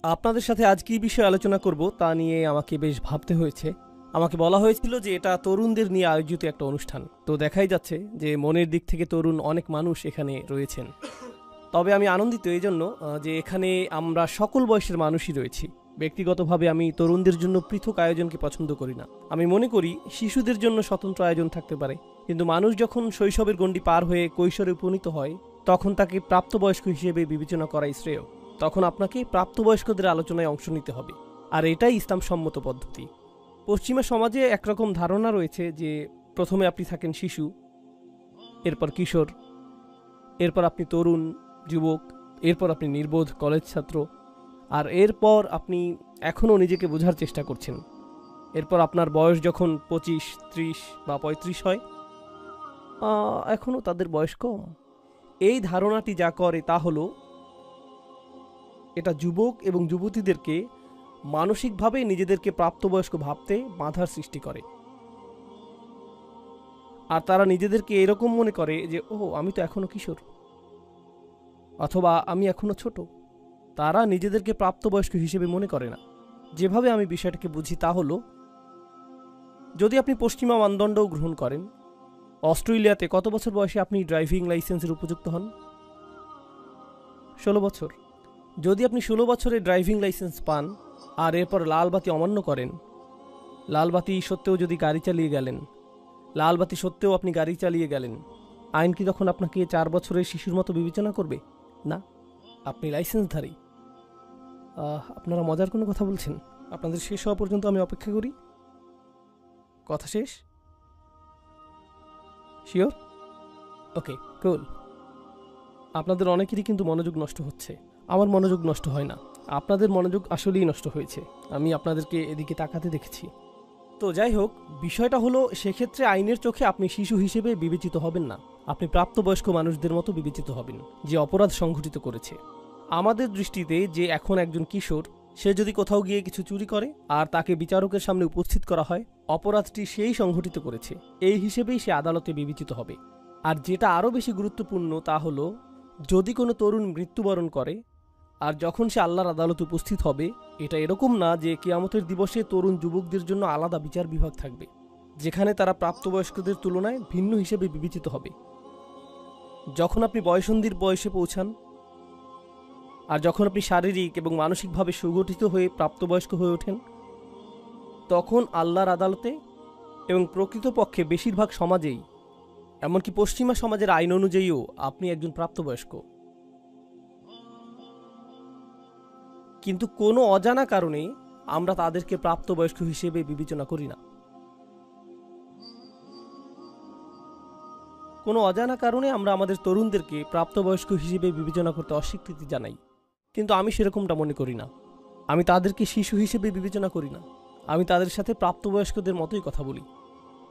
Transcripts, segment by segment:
আপনাদের সাথে আজ কী বিষয়ে আলোচনা করব তা নিয়ে আমাকে বেশ ভাবতে হয়েছে। আমাকে বলা হয়েছিল যে এটা তরুণদের নিয়ে আয়োজিত একটা অনুষ্ঠান, তো দেখাই যাচ্ছে যে মনের দিক থেকে তরুণ অনেক মানুষ এখানে রয়েছেন। তবে আমি আনন্দিত এই জন্য যে এখানে আমরা সকল বয়সের মানুষই রয়েছি। ব্যক্তিগতভাবে আমি তরুণদের জন্য পৃথক আয়োজনকে পছন্দ করি না। আমি মনে করি শিশুদের জন্য স্বতন্ত্র আয়োজন থাকতে পারে, কিন্তু মানুষ যখন শৈশবের গণ্ডি পার হয়ে কৈশোরে উপনীত হয় তখন তাকে প্রাপ্তবয়স্ক হিসেবে বিবেচনা করাই শ্রেয়। তখন আপনাকে প্রাপ্তবয়স্কদের আলোচনায় অংশ নিতে হবে, আর এটাই ইসলাম সম্মত পদ্ধতি। পশ্চিমা সমাজে একরকম ধারণা রয়েছে যে প্রথমে আপনি থাকেন শিশু, এরপর কিশোর, এরপর আপনি তরুণ যুবক, এরপর আপনি নির্বোধ কলেজ ছাত্র, আর এরপর আপনি এখনও নিজেকে বোঝার চেষ্টা করছেন। এরপর আপনার বয়স যখন 25, 30 বা 35 হয়, এখনও তাদের বয়স কম। এই ধারণাটি যা করে তা হলো এটা যুবক এবং যুবতীদেরকে মানসিকভাবে নিজেদেরকে প্রাপ্তবয়স্ক ভাবতে বাধার সৃষ্টি করে। আর তারা নিজেদেরকে এরকম মনে করে যে আমি তো এখনও কিশোর, অথবা আমি এখনও ছোট। তারা নিজেদেরকে প্রাপ্তবয়স্ক হিসেবে মনে করে না। যেভাবে আমি বিষয়টাকে বুঝি তা হলো, যদি আপনি পশ্চিমা মানদণ্ডও গ্রহণ করেন, অস্ট্রেলিয়াতে কত বছর বয়সে আপনি ড্রাইভিং লাইসেন্সের উপযুক্ত হন? 16 বছর। যদি আপনি 16 বছরে ড্রাইভিং লাইসেন্স পান আর এরপর লাল বাতি অমান্য করেন, লাল বাতি সত্ত্বেও যদি গাড়ি চালিয়ে গেলেন, লাল বাতি সত্ত্বেও আপনি গাড়ি চালিয়ে গেলেন, আইন কি তখন আপনাকে 4 বছরের শিশুর মতো বিবেচনা করবে? না, আপনি লাইসেন্সধারী। আপনারা মজার কোনো কথা বলছেন? আপনাদের শেষ হওয়া পর্যন্ত আমি অপেক্ষা করি। কথা শেষ? শিওর? ওকে, কুল। আপনাদের অনেকেরই কিন্তু মনোযোগ নষ্ট হচ্ছে। আমার মনোযোগ নষ্ট হয় না, আপনাদের মনোযোগ আসলেই নষ্ট হয়েছে। আমি আপনাদেরকে এদিকে তাকাতে দেখেছি। তো যাই হোক, বিষয়টা হলো সেক্ষেত্রে আইনের চোখে আপনি শিশু হিসেবে বিবেচিত হবেন না, আপনি প্রাপ্তবয়স্ক মানুষদের মতো বিবেচিত হবেন যে অপরাধ সংঘটিত করেছে। আমাদের দৃষ্টিতে যে এখন একজন কিশোর, সে যদি কোথাও গিয়ে কিছু চুরি করে আর তাকে বিচারকের সামনে উপস্থিত করা হয়, অপরাধটি সেই সংঘটিত করেছে, এই হিসেবেই সে আদালতে বিবেচিত হবে। আর যেটা আরও বেশি গুরুত্বপূর্ণ তা হলো, যদি কোনো তরুণ মৃত্যুবরণ করে আর যখন সে আল্লাহর আদালতে উপস্থিত হবে, এটা এরকম না যে কিয়ামতের দিবসে তরুণ যুবকদের জন্য আলাদা বিচার বিভাগ থাকবে, যেখানে তারা প্রাপ্তবয়স্কদের তুলনায় ভিন্ন হিসেবে বিবেচিত হবে। যখন আপনি বয়ঃসন্ধির বয়সে পৌঁছান আর যখন আপনি শারীরিক এবং মানসিকভাবে সুগঠিত হয়ে প্রাপ্তবয়স্ক হয়ে ওঠেন, তখন আল্লাহর আদালতে এবং প্রকৃতপক্ষে বেশিরভাগ সমাজেই, এমনকি পশ্চিমা সমাজের আইন অনুযায়ীও, আপনি একজন প্রাপ্তবয়স্ক। কিন্তু কোনো অজানা কারণে আমরা তাদেরকে প্রাপ্তবয়স্ক হিসেবে বিবেচনা করি না। কোনো অজানা কারণে আমরা আমাদের তরুণদেরকে প্রাপ্তবয়স্ক হিসেবে বিবেচনা করতে অস্বীকৃতি জানাই। কিন্তু আমি সেরকমটা মনে করি না। আমি তাদেরকে শিশু হিসেবে বিবেচনা করি না, আমি তাদের সাথে প্রাপ্তবয়স্কদের মতোই কথা বলি।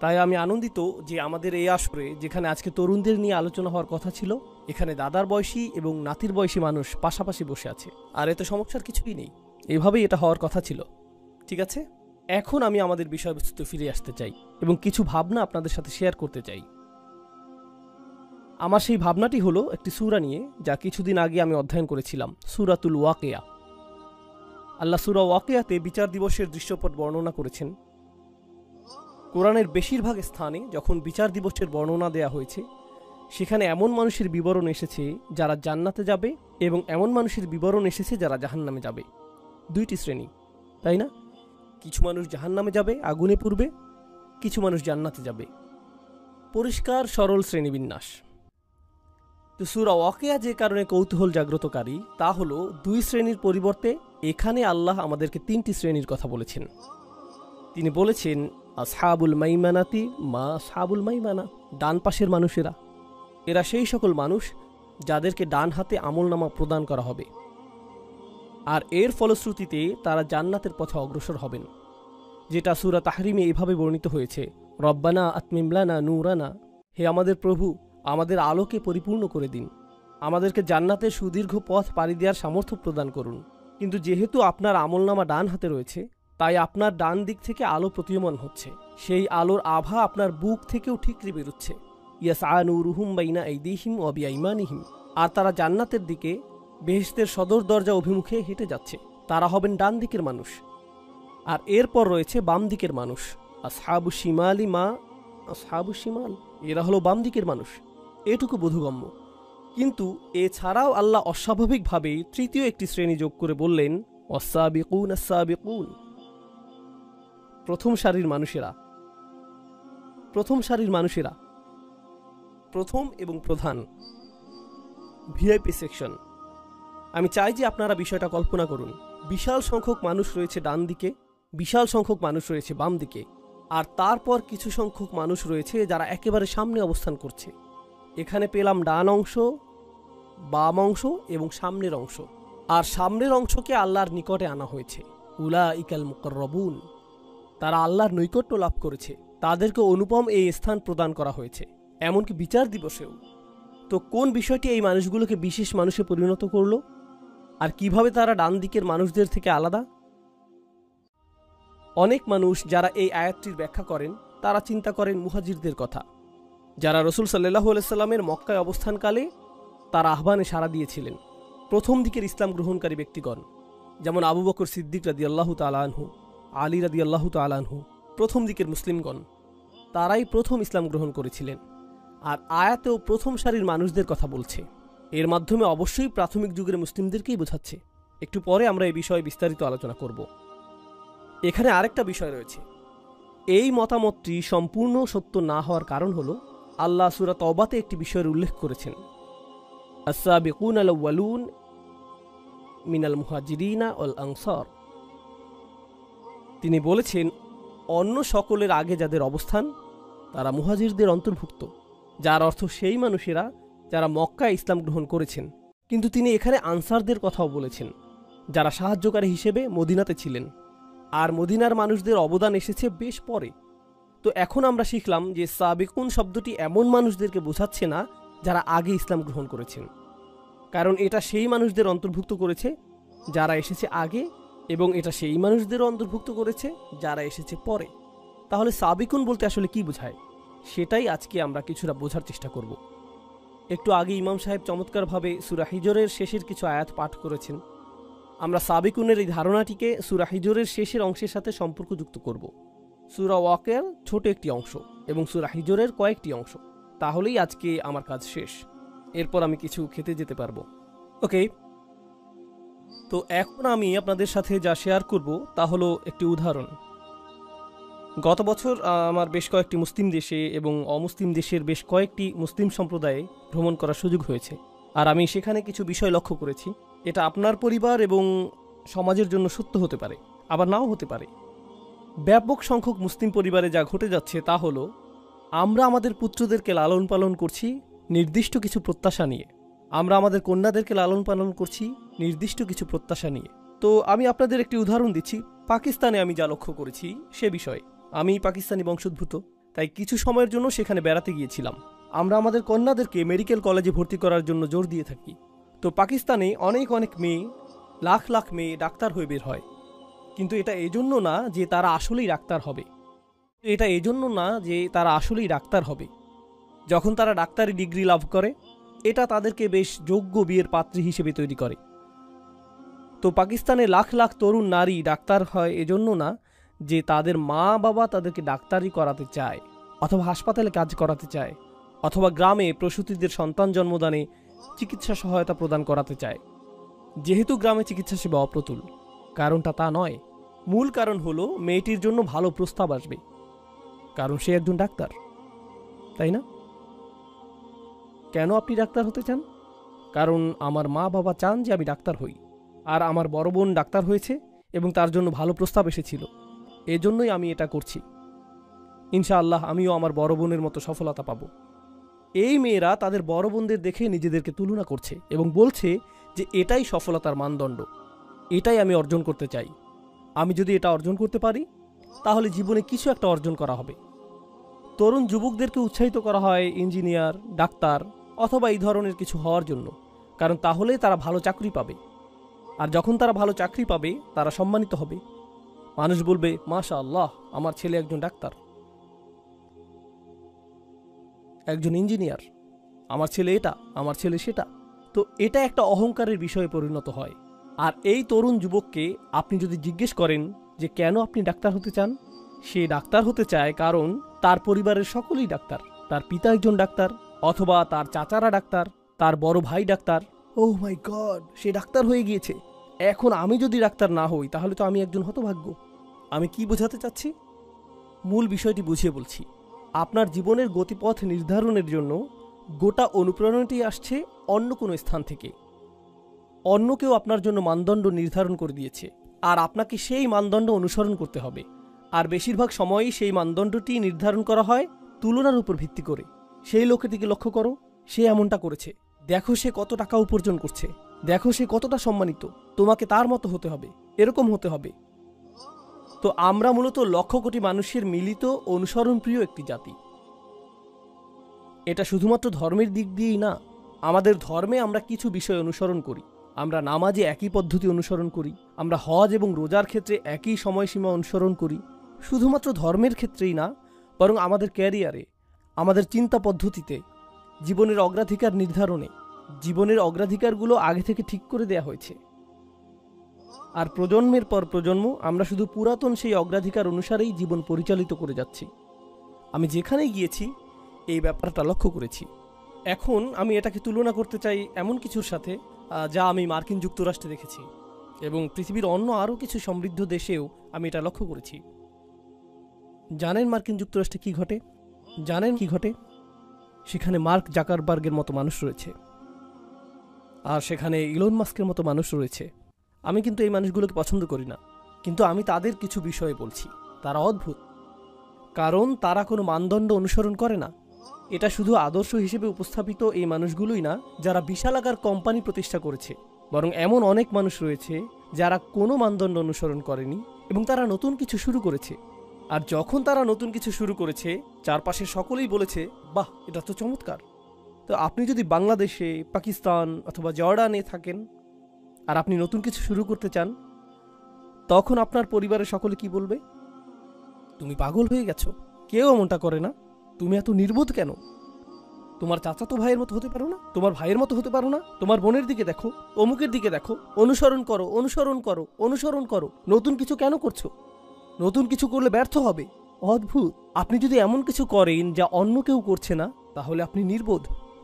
তাই আমি আনন্দিত যে আমাদের এই আসরে, যেখানে আজকে তরুণদের নিয়ে আলোচনা হওয়ার কথা ছিল, এখানে দাদার বয়সী এবং নাতির বয়সী মানুষ পাশাপাশি বসে আছে। আর এতে সমস্যার কিছুই নেই, এভাবেই এটা হওয়ার কথা ছিল। ঠিক আছে, এখন আমি আমাদের বিষয়বস্তুতে ফিরে আসতে চাই এবং কিছু ভাবনা আপনাদের সাথে শেয়ার করতে চাই। আমার সেই ভাবনাটি হলো একটি সূরা নিয়ে, যা কিছুদিন আগে আমি অধ্যয়ন করেছিলাম, সূরাতুল ওয়াকিয়া। আল্লাহ সূরা ওয়াকিয়াতে বিচার দিবসের দৃশ্যপট বর্ণনা করেছেন। কোরআনের বেশিরভাগ স্থানে যখন বিচার দিবসের বর্ণনা দেয়া হয়েছে, সেখানে এমন মানুষের বিবরণ এসেছে যারা জান্নাতে যাবে এবং এমন মানুষের বিবরণ এসেছে যারা জাহান্নামে যাবে। দুইটি শ্রেণী, তাই না? কিছু মানুষ জাহান্নামে যাবে, আগুনে পুড়বে, কিছু মানুষ জান্নাতে যাবে। পরিষ্কার সরল শ্রেণীবিন্যাস। তো সূরা ওয়াকিয়া যে কারণে কৌতূহল জাগ্রতকারী তা হলো, দুই শ্রেণীর পরিবর্তে এখানে আল্লাহ আমাদেরকে 3টি শ্রেণীর কথা বলেছেন। তিনি বলেছেন, আসহাবুল মাইমানাতি মা আসহাবুল মাইমানা, ডান পাশের মানুষেরা। এরা সেই সকল মানুষ যাদেরকে ডান হাতে আমলনামা প্রদান করা হবে, আর এর ফলশ্রুতিতে তারা জান্নাতের পথে অগ্রসর হবেন, যেটা সূরা তাহরিমে এভাবে বর্ণিত হয়েছে, রব্বানা আতমিম লানা নূরানা, হে আমাদের প্রভু, আমাদের আলোকে পরিপূর্ণ করে দিন, আমাদেরকে জান্নাতের সুদীর্ঘ পথ পাড়ি দেওয়ার সামর্থ্য প্রদান করুন। কিন্তু যেহেতু আপনার আমলনামা ডান হাতে রয়েছে, তাই আপনার ডান দিক থেকে আলো প্রতীয়মান হচ্ছে, সেই আলোর আভা আপনার বুক থেকেও ঠিকরে বেরোচ্ছে। ইয়াসআ নূরুহুম বাইনা আইদিহিম ওয়া বিআইমানিহিম, আর তারা জান্নাতের দিকে বেহেশতের সদর দরজা অভিমুখে হেঁটে যাচ্ছে। তারা হবেন ডান দিকের মানুষ। আর এরপর রয়েছে বাম দিকের মানুষ, আসহাবু শিমালি মা আসহাবু শিমাল, এরা হলো বাম দিকের মানুষ। এটুকু বোধগম্য। কিন্তু এছাড়াও আল্লাহ অস্বাভাবিকভাবে তৃতীয় একটি শ্রেণী যোগ করে বললেন, ওয়াসাবিকুন আসসাবিকুন, প্রথম সারির মানুষেরা। প্রথম সারির মানুষেরা, প্রথম এবং প্রধান, ভিআইপি সেকশন। আমি চাই যে আপনারা বিষয়টা কল্পনা করুন। বিশাল সংখ্যক মানুষ রয়েছে ডান দিকে, বিশাল সংখ্যক মানুষ রয়েছে বাম দিকে, আর তারপর কিছু সংখ্যক মানুষ রয়েছে যারা একেবারে সামনে অবস্থান করছে। এখানে পেলাম ডান অংশ, বাম অংশ এবং সামনের অংশ। আর সামনের অংশকে আল্লাহর নিকটে আনা হয়েছে, উলাইকাল মুকাররাবুন, তারা আল্লাহর নৈকট্য লাভ করেছে, তাদেরকে অনুপম এই স্থান প্রদান করা হয়েছে, এমনকি বিচার দিবসেও। তো কোন বিষয়টি এই মানুষগুলোকে বিশেষ মানুষে পরিণত করল, আর কিভাবে তারা ডান দিকের মানুষদের থেকে আলাদা? অনেক মানুষ যারা এই আয়াতটির ব্যাখ্যা করেন তারা চিন্তা করেন মুহাজিরদের কথা, যারা রাসূল সাল্লাল্লাহু আলাইহি সাল্লামের মক্কায় অবস্থানকালে তার আহ্বানে সাড়া দিয়েছিলেন। প্রথম দিকের ইসলাম গ্রহণকারী ব্যক্তিগণ, যেমন আবু বকর সিদ্দিক রাদিয়াল্লাহু তাআলা আনহু, আলী রাদিয়াল্লাহু তাআলা আনহু, প্রথম দিকের মুসলিমগণ, তারাই প্রথম ইসলাম গ্রহণ করেছিলেন। আর আয়াতেও প্রথম সারির মানুষদের কথা বলছে। এর মাধ্যমে অবশ্যই প্রাথমিক যুগের মুসলিমদেরকেই বোঝাচ্ছে। একটু পরে আমরা এই বিষয়ে বিস্তারিত আলোচনা করব। এখানে আরেকটা বিষয় রয়েছে। এই মতামতটি সম্পূর্ণ সত্য না হওয়ার কারণ হলো, আল্লাহ সূরা তওবাতে একটি বিষয়ের উল্লেখ করেছেন, আস-সাবিকুনাল আউয়ালুন মিনাল মুহাজিরিনা ওয়াল আনসার। তিনি বলেছেন, অন্য সকলের আগে যাদের অবস্থান তারা মুহাজিরদের অন্তর্ভুক্ত, যার অর্থ সেই মানুষেরা যারা মক্কায় ইসলাম গ্রহণ করেছেন। কিন্তু তিনি এখানে আনসারদের কথাও বলেছেন, যারা সাহায্যকারী হিসেবে মদিনাতে ছিলেন। আর মদিনার মানুষদের অবদান এসেছে বেশ পরে। তো এখন আমরা শিখলাম যে সাবিকুন শব্দটি এমন মানুষদেরকে বোঝাচ্ছে না যারা আগে ইসলাম গ্রহণ করেছেন, কারণ এটা সেই মানুষদের অন্তর্ভুক্ত করেছে যারা এসেছে আগে, এবং এটা সেই মানুষদেরও অন্তর্ভুক্ত করেছে যারা এসেছে পরে। তাহলে সাবিকুন বলতে আসলে কি বোঝায়, সেটাই আজকে আমরা কিছুটা বোঝার চেষ্টা করব। একটু আগে ইমাম সাহেব চমৎকারভাবে সূরা হিজরের শেষের কিছু আয়াত পাঠ করেছেন। আমরা সাবিকুনের এই ধারণাটিকে সূরা হিজরের শেষের অংশের সাথে সম্পর্কযুক্ত করব। সূরা ওয়াকিয়ার ছোট একটি অংশ এবং সূরা হিজরের কয়েকটি অংশ, তাহলেই আজকে আমার কাজ শেষ। এরপর আমি কিছু খেতে যেতে পারবো। ওকে, তো এখন আমি আপনাদের সাথে যা শেয়ার করব তা হলো একটি উদাহরণ। গত বছর আমার বেশ কয়েকটি মুসলিম দেশে এবং অমুসলিম দেশের বেশ কয়েকটি মুসলিম সম্প্রদায়ে ভ্রমণ করার সুযোগ হয়েছে। আর আমি সেখানে কিছু বিষয় লক্ষ্য করেছি। এটা আপনার পরিবার এবং সমাজের জন্য সত্য হতে পারে, আবার নাও হতে পারে। ব্যাপক সংখ্যক মুসলিম পরিবারে যা ঘটে যাচ্ছে তা হলো, আমরা আমাদের পুত্রদেরকে লালন পালন করছি নির্দিষ্ট কিছু প্রত্যাশা নিয়ে, আমরা আমাদের কন্যাদেরকে লালন পালন করছি নির্দিষ্ট কিছু প্রত্যাশা নিয়ে। তো আমি আপনাদের একটি উদাহরণ দিচ্ছি। পাকিস্তানে আমি যা লক্ষ্য করেছি সে বিষয়ে। আমি পাকিস্তানি বংশোদ্ভূত, তাই কিছু সময়ের জন্য সেখানে বেড়াতে গিয়েছিলাম। আমরা আমাদের কন্যাদেরকে মেডিকেল কলেজে ভর্তি করার জন্য জোর দিয়ে থাকি। তো পাকিস্তানে অনেক মেয়ে, লাখ লাখ মেয়ে ডাক্তার হয়ে বের হয়। কিন্তু এটা এজন্য না যে তারা আসলেই ডাক্তার হবে। যখন তারা ডাক্তারি ডিগ্রি লাভ করে, এটা তাদেরকে বেশ যোগ্য বিয়ের পাত্রী হিসেবে তৈরি করে। তো পাকিস্তানে লাখ লাখ তরুণ নারী ডাক্তার হয় এজন্য না যে তাদের মা বাবা তাদেরকে ডাক্তারি করাতে চায়, অথবা হাসপাতালে কাজ করাতে চায়, অথবা গ্রামে প্রসূতিদের সন্তান জন্মদানে চিকিৎসা সহায়তা প্রদান করাতে চায়। যেহেতু গ্রামে চিকিৎসা সেবা অপ্রতুল, কারণটা তা নয়। মূল কারণ হলো মেয়েটির জন্য ভালো প্রস্তাব আসবে, কারণ সে একজন ডাক্তার, তাই না? কেন আপনি ডাক্তার হতে চান? কারণ আমার মা বাবা চান যে আমি ডাক্তার হই, আর আমার বড় বোন ডাক্তার হয়েছে এবং তার জন্য ভালো প্রস্তাব এসেছিল। এজন্যই আমি এটা করছি। ইনশাআল্লাহ আমিও আমার বড় বোনের মতো সফলতা পাব। এই মেয়েরা তাদের বড় বোনদের দেখে নিজেদেরকে তুলনা করছে এবং বলছে যে এটাই সফলতার মানদণ্ড, এটাই আমি অর্জন করতে চাই। আমি যদি এটা অর্জন করতে পারি তাহলে জীবনে কিছু একটা অর্জন করা হবে। তরুণ যুবকদেরকে উৎসাহিত করা হয় ইঞ্জিনিয়ার, ডাক্তার অথবা এই ধরনের কিছু হওয়ার জন্য, কারণ তাহলে তারা ভালো চাকরি পাবে। আর যখন তারা ভালো চাকরি পাবে তারা সম্মানিত হবে। মানুষ বলবে, মাশাআল্লাহ, আমার ছেলে একজন ডাক্তার, একজন ইঞ্জিনিয়ার, আমার ছেলে এটা, আমার ছেলে সেটা। তো এটা একটা অহংকারের বিষয়ে পরিণত হয়। আর এই তরুণ যুবককে আপনি যদি জিজ্ঞেস করেন যে কেন আপনি ডাক্তার হতে চান, সে ডাক্তার হতে চায় কারণ তার পরিবারের সকলেই ডাক্তার। তার পিতা একজন ডাক্তার, অথবা তার চাচারা ডাক্তার, তার বড় ভাই ডাক্তার। ওহ মাই গড, সে ডাক্তার হয়ে গিয়েছে। এখন আমি যদি ডাক্তার না হই তাহলে তো আমি একজন হতভাগ্য। আমি কি বোঝাতে চাচ্ছি? মূল বিষয়টি বুঝিয়ে বলছি। আপনার জীবনের গতিপথ নির্ধারণের জন্য গোটা অনুপ্রেরণাটি আসছে অন্য কোনো স্থান থেকে। অন্য কেউ আপনার জন্য মানদণ্ড নির্ধারণ করে দিয়েছে, আর আপনাকে সেই মানদণ্ড অনুসরণ করতে হবে। আর বেশিরভাগ সময়ই সেই মানদণ্ডটি নির্ধারণ করা হয় তুলনার উপর ভিত্তি করে। সেই লোকের দিকে লক্ষ্য করো, সে এমনটা করেছে, দেখো সে কত টাকা উপার্জন করছে, দেখো সে কতটা সম্মানিত, তোমাকে তার মতো হতে হবে, এরকম হতে হবে। তো আমরা মূলত লক্ষ কোটি মানুষের মিলিত অনুসরণপ্রিয় একটি জাতি। এটা শুধুমাত্র ধর্মের দিক দিয়েই না, আমাদের ধর্মে আমরা কিছু বিষয় অনুসরণ করি। আমরা নামাজে একই পদ্ধতি অনুসরণ করি, আমরা হজ এবং রোজার ক্ষেত্রে একই সময়সীমা অনুসরণ করি। শুধুমাত্র ধর্মের ক্ষেত্রেই না, বরং আমাদের ক্যারিয়ারে, আমাদের চিন্তা পদ্ধতিতে, জীবনের অগ্রাধিকার নির্ধারণে, জীবনের অগ্রাধিকারগুলো আগে থেকে ঠিক করে দেয়া হয়েছে। আর প্রজন্মের পর প্রজন্ম আমরা শুধু পুরাতন সেই অগ্রাধিকার অনুসারেই জীবন পরিচালিত করে যাচ্ছি। আমি যেখানেই গিয়েছি এই ব্যাপারটা লক্ষ্য করেছি। এখন আমি এটাকে তুলনা করতে চাই এমন কিছুর সাথে যা আমি মার্কিন যুক্তরাষ্ট্রে দেখেছি, এবং পৃথিবীর অন্য আরও কিছু সমৃদ্ধ দেশেও আমি এটা লক্ষ্য করেছি। জানেন মার্কিন যুক্তরাষ্ট্রে কি ঘটে? জানেন কি ঘটে? সেখানে মার্ক জাকারবার্গের মতো মানুষ রয়েছে, আর সেখানে ইলন মাস্কের মতো মানুষ রয়েছে। আমি কিন্তু এই মানুষগুলোকে পছন্দ করি না, কিন্তু আমি তাদের কিছু বিষয়ে বলছি। তারা অদ্ভুত, কারণ তারা কোনো মানদণ্ড অনুসরণ করে না। এটা শুধু আদর্শ হিসেবে উপস্থাপিত এই মানুষগুলোই না যারা বিশালাকার কোম্পানি প্রতিষ্ঠা করেছে, বরং এমন অনেক মানুষ রয়েছে যারা কোনো মানদণ্ড অনুসরণ করেনি এবং তারা নতুন কিছু শুরু করেছে। আর যখন তারা নতুন কিছু শুরু করেছে, চারপাশে সকলেই বলেছে, বাহ, এটা তো চমৎকার। তো আপনি যদি বাংলাদেশে, পাকিস্তান অথবা জর্ডানে থাকেন আর আপনি নতুন কিছু শুরু করতে চান, তখন আপনার পরিবারের সকলে কি বলবে? তুমি পাগল হয়ে গেছো, কেউ এমনটা করে না, তুমি এত নির্বোধ কেন? তোমার চাচাতো ভাইয়ের মতো হতে পারো না? তোমার ভাইয়ের মতো হতে পারো না? তোমার বোনের দিকে দেখো, অমুকের দিকে দেখো, অনুসরণ করো, অনুসরণ করো, অনুসরণ করো। নতুন কিছু কেন করছো? নতুন কিছু করলে ব্যর্থ হবে। অদ্ভুত। আপনি যদি এমন কিছু করেন যা অন্য কেউ করছে না, তাহলে আপনি নির্বোধ।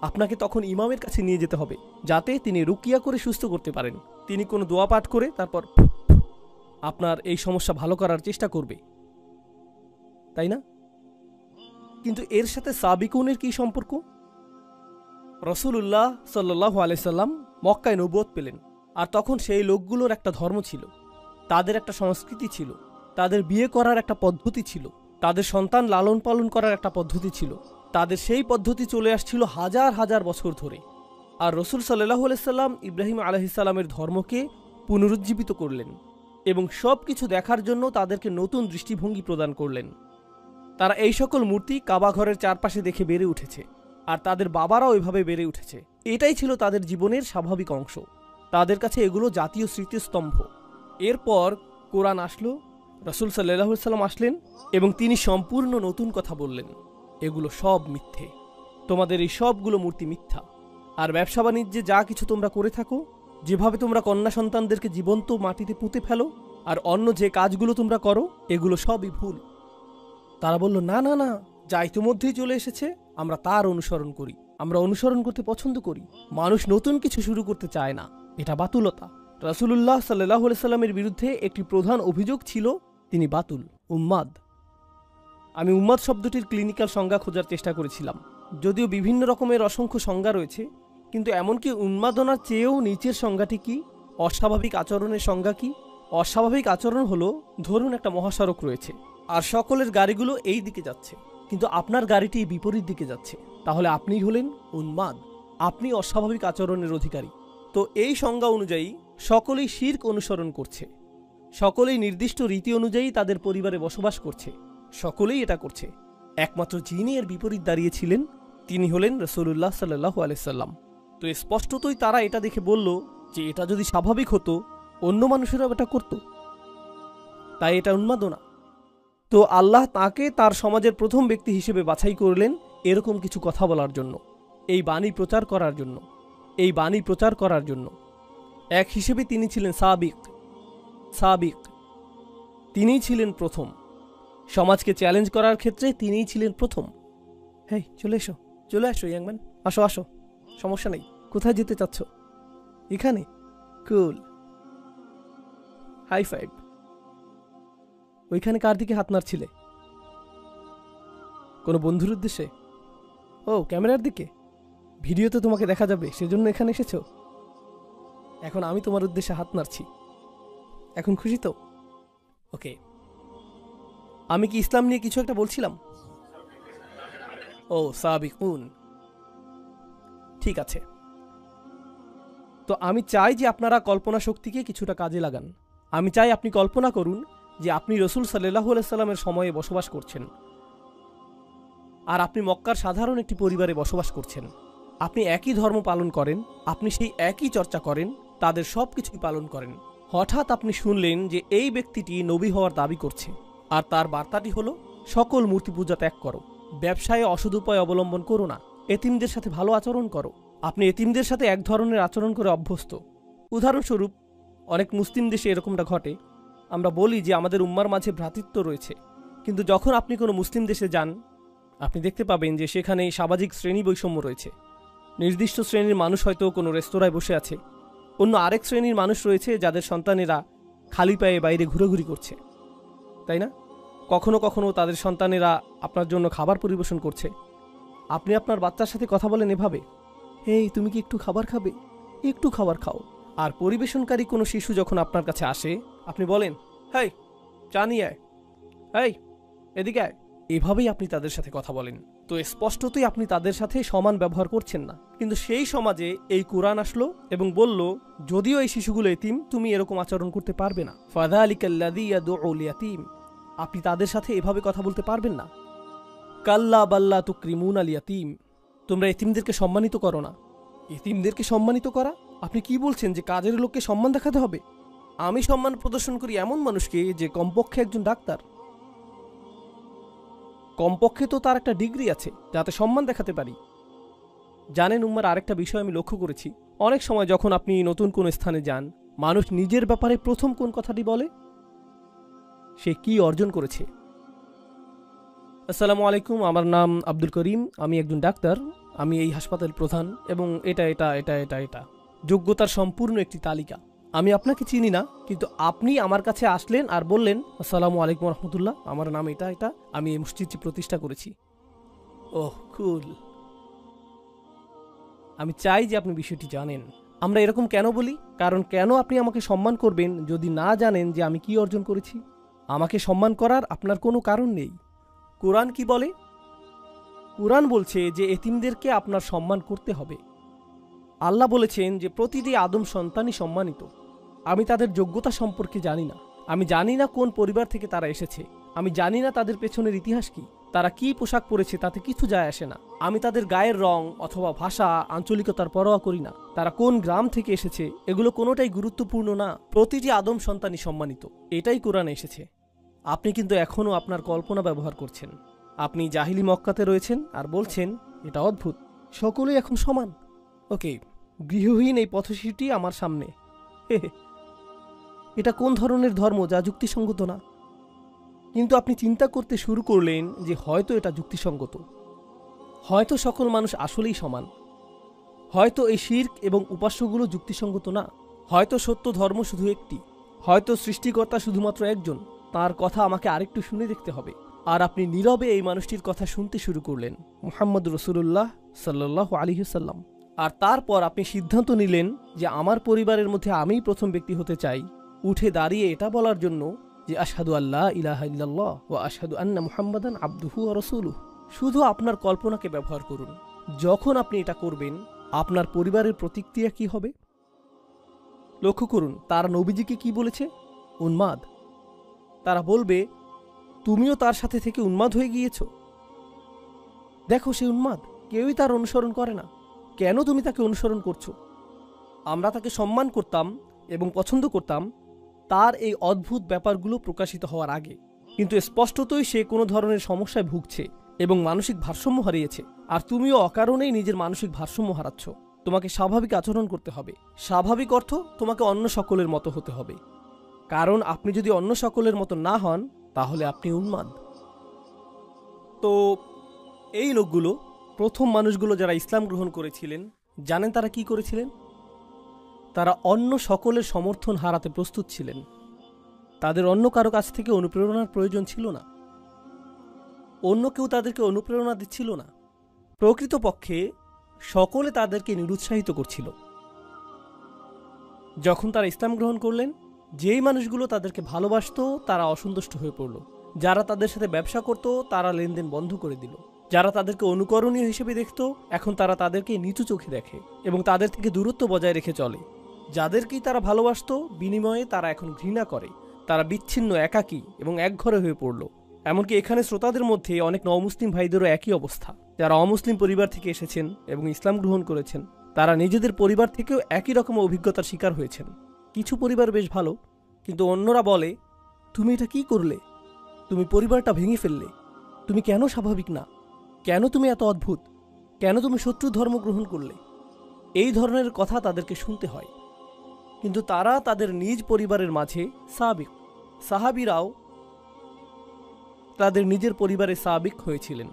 আপনাকে তখন ইমামের কাছে নিয়ে যেতে হবে, যাতে তিনি রুকিয়া করে সুস্থ করতে পারেন। তিনি কোনো দোয়া পাঠ করে তারপর আপনার এই সমস্যা ভালো করার চেষ্টা করবে, তাই না? কিন্তু এর সাথে সাবিকুনের কি সম্পর্ক? রাসূলুল্লাহ সাল্লাল্লাহু আলাইহি সাল্লাম মক্কায় নবুয়ত পেলেন, আর তখন সেই লোকগুলোর একটা ধর্ম ছিল, তাদের একটা সংস্কৃতি ছিল, তাদের বিয়ে করার একটা পদ্ধতি ছিল, তাদের সন্তান লালন পালন করার একটা পদ্ধতি ছিল। তাদের সেই পদ্ধতি চলে আসছিল হাজার হাজার বছর ধরে। আর রসুল সাল্লাল্লাহু আলাইহি সাল্লাম ইব্রাহিম আলাইহিস সালামের ধর্মকে পুনরুজ্জীবিত করলেন এবং সব কিছু দেখার জন্য তাদেরকে নতুন দৃষ্টিভঙ্গি প্রদান করলেন। তারা এই সকল মূর্তি কাবা ঘরের চারপাশে দেখে বেড়ে উঠেছে, আর তাদের বাবারাও এভাবে বেড়ে উঠেছে। এটাই ছিল তাদের জীবনের স্বাভাবিক অংশ। তাদের কাছে এগুলো জাতীয় স্মৃতিস্তম্ভ। এরপর কোরআন আসলো, রাসূল সাল্লাল্লাহু আলাইহি সাল্লাম আসলেন এবং তিনি সম্পূর্ণ নতুন কথা বললেন। এগুলো সব মিথ্যে, তোমাদের এই সবগুলো মূর্তি মিথ্যা। আর ব্যবসা বাণিজ্যে যা কিছু তোমরা করে থাকো, যেভাবে তোমরা কন্যা সন্তানদেরকে জীবন্ত মাটিতে পুঁতে ফেলো, আর অন্য যে কাজগুলো তোমরা করো, এগুলো সবই ভুল। তারা বলল, না না না, যা ইতিমধ্যেই চলে এসেছে আমরা তার অনুসরণ করি, আমরা অনুসরণ করতে পছন্দ করি। মানুষ নতুন কিছু শুরু করতে চায় না, এটা বাতুলতা। রাসূলুল্লাহ সাল্লাল্লাহু আলাইহি সাল্লামের বিরুদ্ধে একটি প্রধান অভিযোগ ছিল তিনি বাতুল, উম্মাদ। আমি উম্মাদ শব্দটির ক্লিনিক্যাল সংজ্ঞা খোঁজার চেষ্টা করেছিলাম, যদিও বিভিন্ন রকমের অসংখ্য সংজ্ঞা রয়েছে, কিন্তু এমনকি উন্মাদনার চেয়েও নিচের সংজ্ঞাটি কি? অস্বাভাবিক আচরণের সংজ্ঞা কি? অস্বাভাবিক আচরণ হলো, ধরুন একটা মহাসড়ক রয়েছে আর সকলের গাড়িগুলো এই দিকে যাচ্ছে, কিন্তু আপনার গাড়িটি বিপরীত দিকে যাচ্ছে, তাহলে আপনি হলেন উন্মাদ, আপনি অস্বাভাবিক আচরণের অধিকারী। তো এই সংজ্ঞা অনুযায়ী সকলেই শিরক অনুসরণ করছে, সকলেই নির্দিষ্ট রীতি অনুযায়ী তাদের পরিবারে বসবাস করছে, সকলেই এটা করছে। একমাত্র যিনি এর বিপরীত দাঁড়িয়েছিলেন তিনি হলেন রাসূলুল্লাহ সাল্লাল্লাহু আলাইহি সাল্লাম। তো স্পষ্টতই তারা এটা দেখে বলল যে এটা যদি স্বাভাবিক হতো, অন্য মানুষেরাও এটা করত, তাই এটা উন্মাদনা। তো আল্লাহ তাকে তার সমাজের প্রথম ব্যক্তি হিসেবে বাছাই করলেন এরকম কিছু কথা বলার জন্য, এই বাণী প্রচার করার জন্য, এই বাণী প্রচার করার জন্য। এক হিসেবে তিনি ছিলেন সাবিক। তিনিই ছিলেন প্রথম। সমাজকে চ্যালেঞ্জ করার ক্ষেত্রে তিনিই ছিলেন প্রথম। হেই, চলে আসো ইয়াংম্যান, আসো, সমস্যা নেই। কোথায় যেতে চাচ্ছ? এখানে? কুল, হাই ফাইভ। ওইখানে কার দিকে হাত নাড়ছিলে? কোনো বন্ধুর উদ্দেশ্যে? ও, ক্যামেরার দিকে। ভিডিওতে তোমাকে দেখা যাবে, সেজন্য এখানে এসেছো। এখন আমি তোমার উদ্দেশ্যে হাত নাড়ছি। এখন খুশি তো? ওকে। আমি কি ইসলাম নিয়ে কিছু একটা বলছিলাম? ও, সাবিকুন। ঠিক আছে। তো আমি চাই যে আপনারা কল্পনা শক্তিকে কিছুটা কাজে লাগান। আমি চাই আপনি কল্পনা করুন যে আপনি রসুল সাল্লাল্লাহু আলাইহি সাল্লামের সময়ে বসবাস করছেন, আর আপনি মক্কার সাধারণ একটি পরিবারে বসবাস করছেন। আপনি একই ধর্ম পালন করেন, আপনি সেই একই চর্চা করেন, তাদের সব কিছুই পালন করেন। হঠাৎ আপনি শুনলেন যে এই ব্যক্তিটি নবী হওয়ার দাবি করছে, আর তার বার্তাটি হলো সকল মূর্তি পূজা ত্যাগ করো, ব্যবসায়ে অসৎ উপায় অবলম্বন করো না, এতিমদের সাথে ভালো আচরণ করো। আপনি এতিমদের সাথে এক ধরনের আচরণ করে অভ্যস্ত। উদাহরণস্বরূপ, অনেক মুসলিম দেশে এরকমটা ঘটে। আমরা বলি যে আমাদের উম্মার মাঝে ভ্রাতৃত্ব রয়েছে, কিন্তু যখন আপনি কোনো মুসলিম দেশে যান, আপনি দেখতে পাবেন যে সেখানে সামাজিক শ্রেণী বৈষম্য রয়েছে। নির্দিষ্ট শ্রেণীর মানুষ হয়তো কোনো রেস্তোরাঁয় বসে আছে, অন্য আরেক শ্রেণীর মানুষ রয়েছে যাদের সন্তানেরা খালি পায়ে বাইরে ঘুরেঘুরি করছে, তাই না? কখনো কখনো তাদের সন্তানেরা আপনার জন্য খাবার পরিবেশন করছে। আপনি আপনার বাচ্চার সাথে কথা বলেন এভাবে, এই তুমি কি একটু খাবার খাবে? একটু খাবার খাও। আর পরিবেশনকারী কোনো শিশু যখন আপনার কাছে আসে, আপনি বলেন, হেই, চা নিয়ে আয়, এই এদিকে আয়। এভাবেই আপনি তাদের সাথে কথা বলেন। তো স্পষ্টতই আপনি তাদের সাথে সমান ব্যবহার করছেন না। কিন্তু সেই সমাজে এই কুরআন আসলো এবং বলল, যদিও এই শিশুগুলো এতিম, তুমি এরকম আচরণ করতে পারবে না। ফাযালিকাল্লাযী ইয়াদউল ইয়াতীম, আপনি তাদের সাথে এভাবে কথা বলতে পারবেন না। কাল্লা বাল্লা তুকরিমুনাল ইয়াতীম, তোমরা এতিমদেরকে সম্মানিত করো না। এতিমদেরকে সম্মানিত করা? আপনি কি বলছেন যে কাজের লোককে সম্মান দেখাতে হবে? আমি সম্মান প্রদর্শন করি এমন মানুষকে যে কমপক্ষে একজন ডাক্তার, কমপক্ষে তো তার একটা ডিগ্রি আছে, যাতে সম্মান দেখাতে পারি। জানেন উম্মার, আরেকটা বিষয় আমি লক্ষ্য করেছি, অনেক সময় যখন আপনি নতুন কোন স্থানে যান, মানুষ নিজের ব্যাপারে প্রথম কোন কথাটি বলে? সে কি অর্জন করেছে। আসসালামু আলাইকুম, আমার নাম আব্দুল করিম, আমি একজন ডাক্তার, আমি এই হাসপাতাল প্রধান, এবং এটা এটা এটা এটা এটা যোগ্যতার সম্পূর্ণ একটি তালিকা। আমি আপনাকে চিনি না, কিন্তু আপনি আমার কাছে আসলেন আর বললেন, আসসালামু আলাইকুম রহমতুল্লাহ, আমার নাম এটা এটা, আমি এই মসজিদটি প্রতিষ্ঠা করেছি। ওহ, কুল। আমি চাই যে আপনি বিষয়টি জানেন। আমরা এরকম কেন বলি? কারণ কেন আপনি আমাকে সম্মান করবেন যদি না জানেন যে আমি কি অর্জন করেছি? আমাকে সম্মান করার আপনার কোনো কারণ নেই। কুরআন কি বলে? কুরআন বলছে যে এতিমদেরকে আপনার সম্মান করতে হবে। আল্লাহ বলেছেন যে প্রতিটি আদম সন্তানই সম্মানিত। আমি তাদের যোগ্যতা সম্পর্কে জানি না। আমি জানি না কোন পরিবার থেকে তারা এসেছে। আমি জানি না তাদের পেছনের ইতিহাস কি। তারা কি পোশাক পরেছে তাতে কিছু যায় আসে না। আমি তাদের গায়ের রং অথবা ভাষা, আঞ্চলিকতার পরোয়া করি না। তারা কোন গ্রাম থেকে এসেছে এগুলো কোনোটাই গুরুত্বপূর্ণ না। প্রতিটি আদম সন্তানই সম্মানিত, এটাই কোরআনে এসেছে। আপনি কিন্তু এখনও আপনার কল্পনা ব্যবহার করছেন। আপনি জাহিলি মক্কাতে রয়েছেন আর বলছেন এটা অদ্ভুত, সকলেই এখন সমান। ওকে, গৃহহীন এই পথশিশুটি আমার সামনে। এটা কোন ধরনের ধর্ম যা যুক্তিসঙ্গত না? কিন্তু আপনি চিন্তা করতে শুরু করলেন যে হয়তো এটা যুক্তিসঙ্গত, হয়তো সকল মানুষ আসলেই সমান, হয়তো এই শিরক এবং উপাস্যগুলো যুক্তিসঙ্গত না, হয়তো সত্য ধর্ম শুধু একটি, হয়তো সৃষ্টিকর্তা শুধুমাত্র একজন। তার কথা আমাকে আরেকটু শুনে দেখতে হবে। আর আপনি নীরবে এই মানুষটির কথা শুনতে শুরু করলেন, মুহাম্মদ রাসূলুল্লাহ সাল্লাল্লাহু আলাইহি ওয়াসাল্লাম। আর তারপর আপনি সিদ্ধান্ত নিলেন যে আমার পরিবারের মধ্যে আমিই প্রথম ব্যক্তি হতে চাই, উঠে দাঁড়িয়ে এটা বলার জন্য যে আশহাদু আল্লা ইলাহা ইল্লাল্লাহ ওয়া আশহাদু আন্না মুহাম্মাদান আবদুহু ওয়া রাসূলুহু। শুধু আপনার কল্পনাকে ব্যবহার করুন। যখন আপনি এটা করবেন, আপনার পরিবারের প্রতিক্রিয়া কি হবে? লক্ষ্য করুন, তারা নবীজিকে কি বলেছে? উন্মাদ। তারা বলবে, তুমিও তার সাথে থেকে উন্মাদ হয়ে গিয়েছ। দেখো, সে উন্মাদ, কেউই তার অনুসরণ করে না। কেন তুমি তাকে অনুসরণ করছো? আমরা তাকে সম্মান করতাম এবং পছন্দ করতাম তার এই অদ্ভুত ব্যাপারগুলো প্রকাশিত হওয়ার আগে, কিন্তু স্পষ্টতই সে কোনো ধরনের সমস্যায় ভুগছে এবং মানসিক ভারসাম্য হারিয়েছে। আর তুমিও অকারণেই নিজের মানসিক ভারসাম্য হারাচ্ছ। তোমাকে স্বাভাবিক আচরণ করতে হবে। স্বাভাবিক অর্থ তোমাকে অন্য সকলের মতো হতে হবে, কারণ আপনি যদি অন্য সকলের মতো না হন তাহলে আপনি উন্মাদ। তো এই লোকগুলো, প্রথম মানুষগুলো যারা ইসলাম গ্রহণ করেছিলেন, জানেন তারা কি করেছিলেন? তারা অন্য সকলের সমর্থন হারাতে প্রস্তুত ছিলেন। তাদের অন্য কারো কাছ থেকে অনুপ্রেরণার প্রয়োজন ছিল না, অন্য কেউ তাদেরকে অনুপ্রেরণা দিচ্ছিল না। প্রকৃতপক্ষে সকলে তাদেরকে নিরুৎসাহিত করছিল। যখন তারা ইসলাম গ্রহণ করলেন, যেই মানুষগুলো তাদেরকে ভালোবাসত তারা অসন্তুষ্ট হয়ে পড়ল। যারা তাদের সাথে ব্যবসা করত তারা লেনদেন বন্ধ করে দিল। যারা তাদেরকে অনুকরণীয় হিসেবে দেখত, এখন তারা তাদেরকে নিচু চোখে দেখে এবং তাদের থেকে দূরত্ব বজায় রেখে চলে। যাদেরকেই তারা ভালোবাসত, বিনিময়ে তারা এখন ঘৃণা করে। তারা বিচ্ছিন্ন, একাকী এবং একঘরে হয়ে পড়ল। এমনকি এখানে শ্রোতাদের মধ্যে অনেক নমুসলিম ভাইদেরও একই অবস্থা। যারা অমুসলিম পরিবার থেকে এসেছেন এবং ইসলাম গ্রহণ করেছেন, তারা নিজেদের পরিবার থেকেও একই রকম অভিজ্ঞতার শিকার হয়েছেন। কিছু পরিবার বেশ ভালো, কিন্তু অন্যরা বলে, তুমি এটা কি করলে? তুমি পরিবারটা ভেঙে ফেললে। তুমি কেন স্বাভাবিক না? কেন তুমি এত অদ্ভুত? কেন তুমি শত্রু ধর্ম গ্রহণ করলে? এই ধরনের কথা তাদেরকে শুনতে হয়। কিন্তু তারা তাদের নিজ পরিবারের মাঝে সাবিক, সাহাবীরাও তাদের নিজের পরিবারে সাবিক হয়েছিলেন।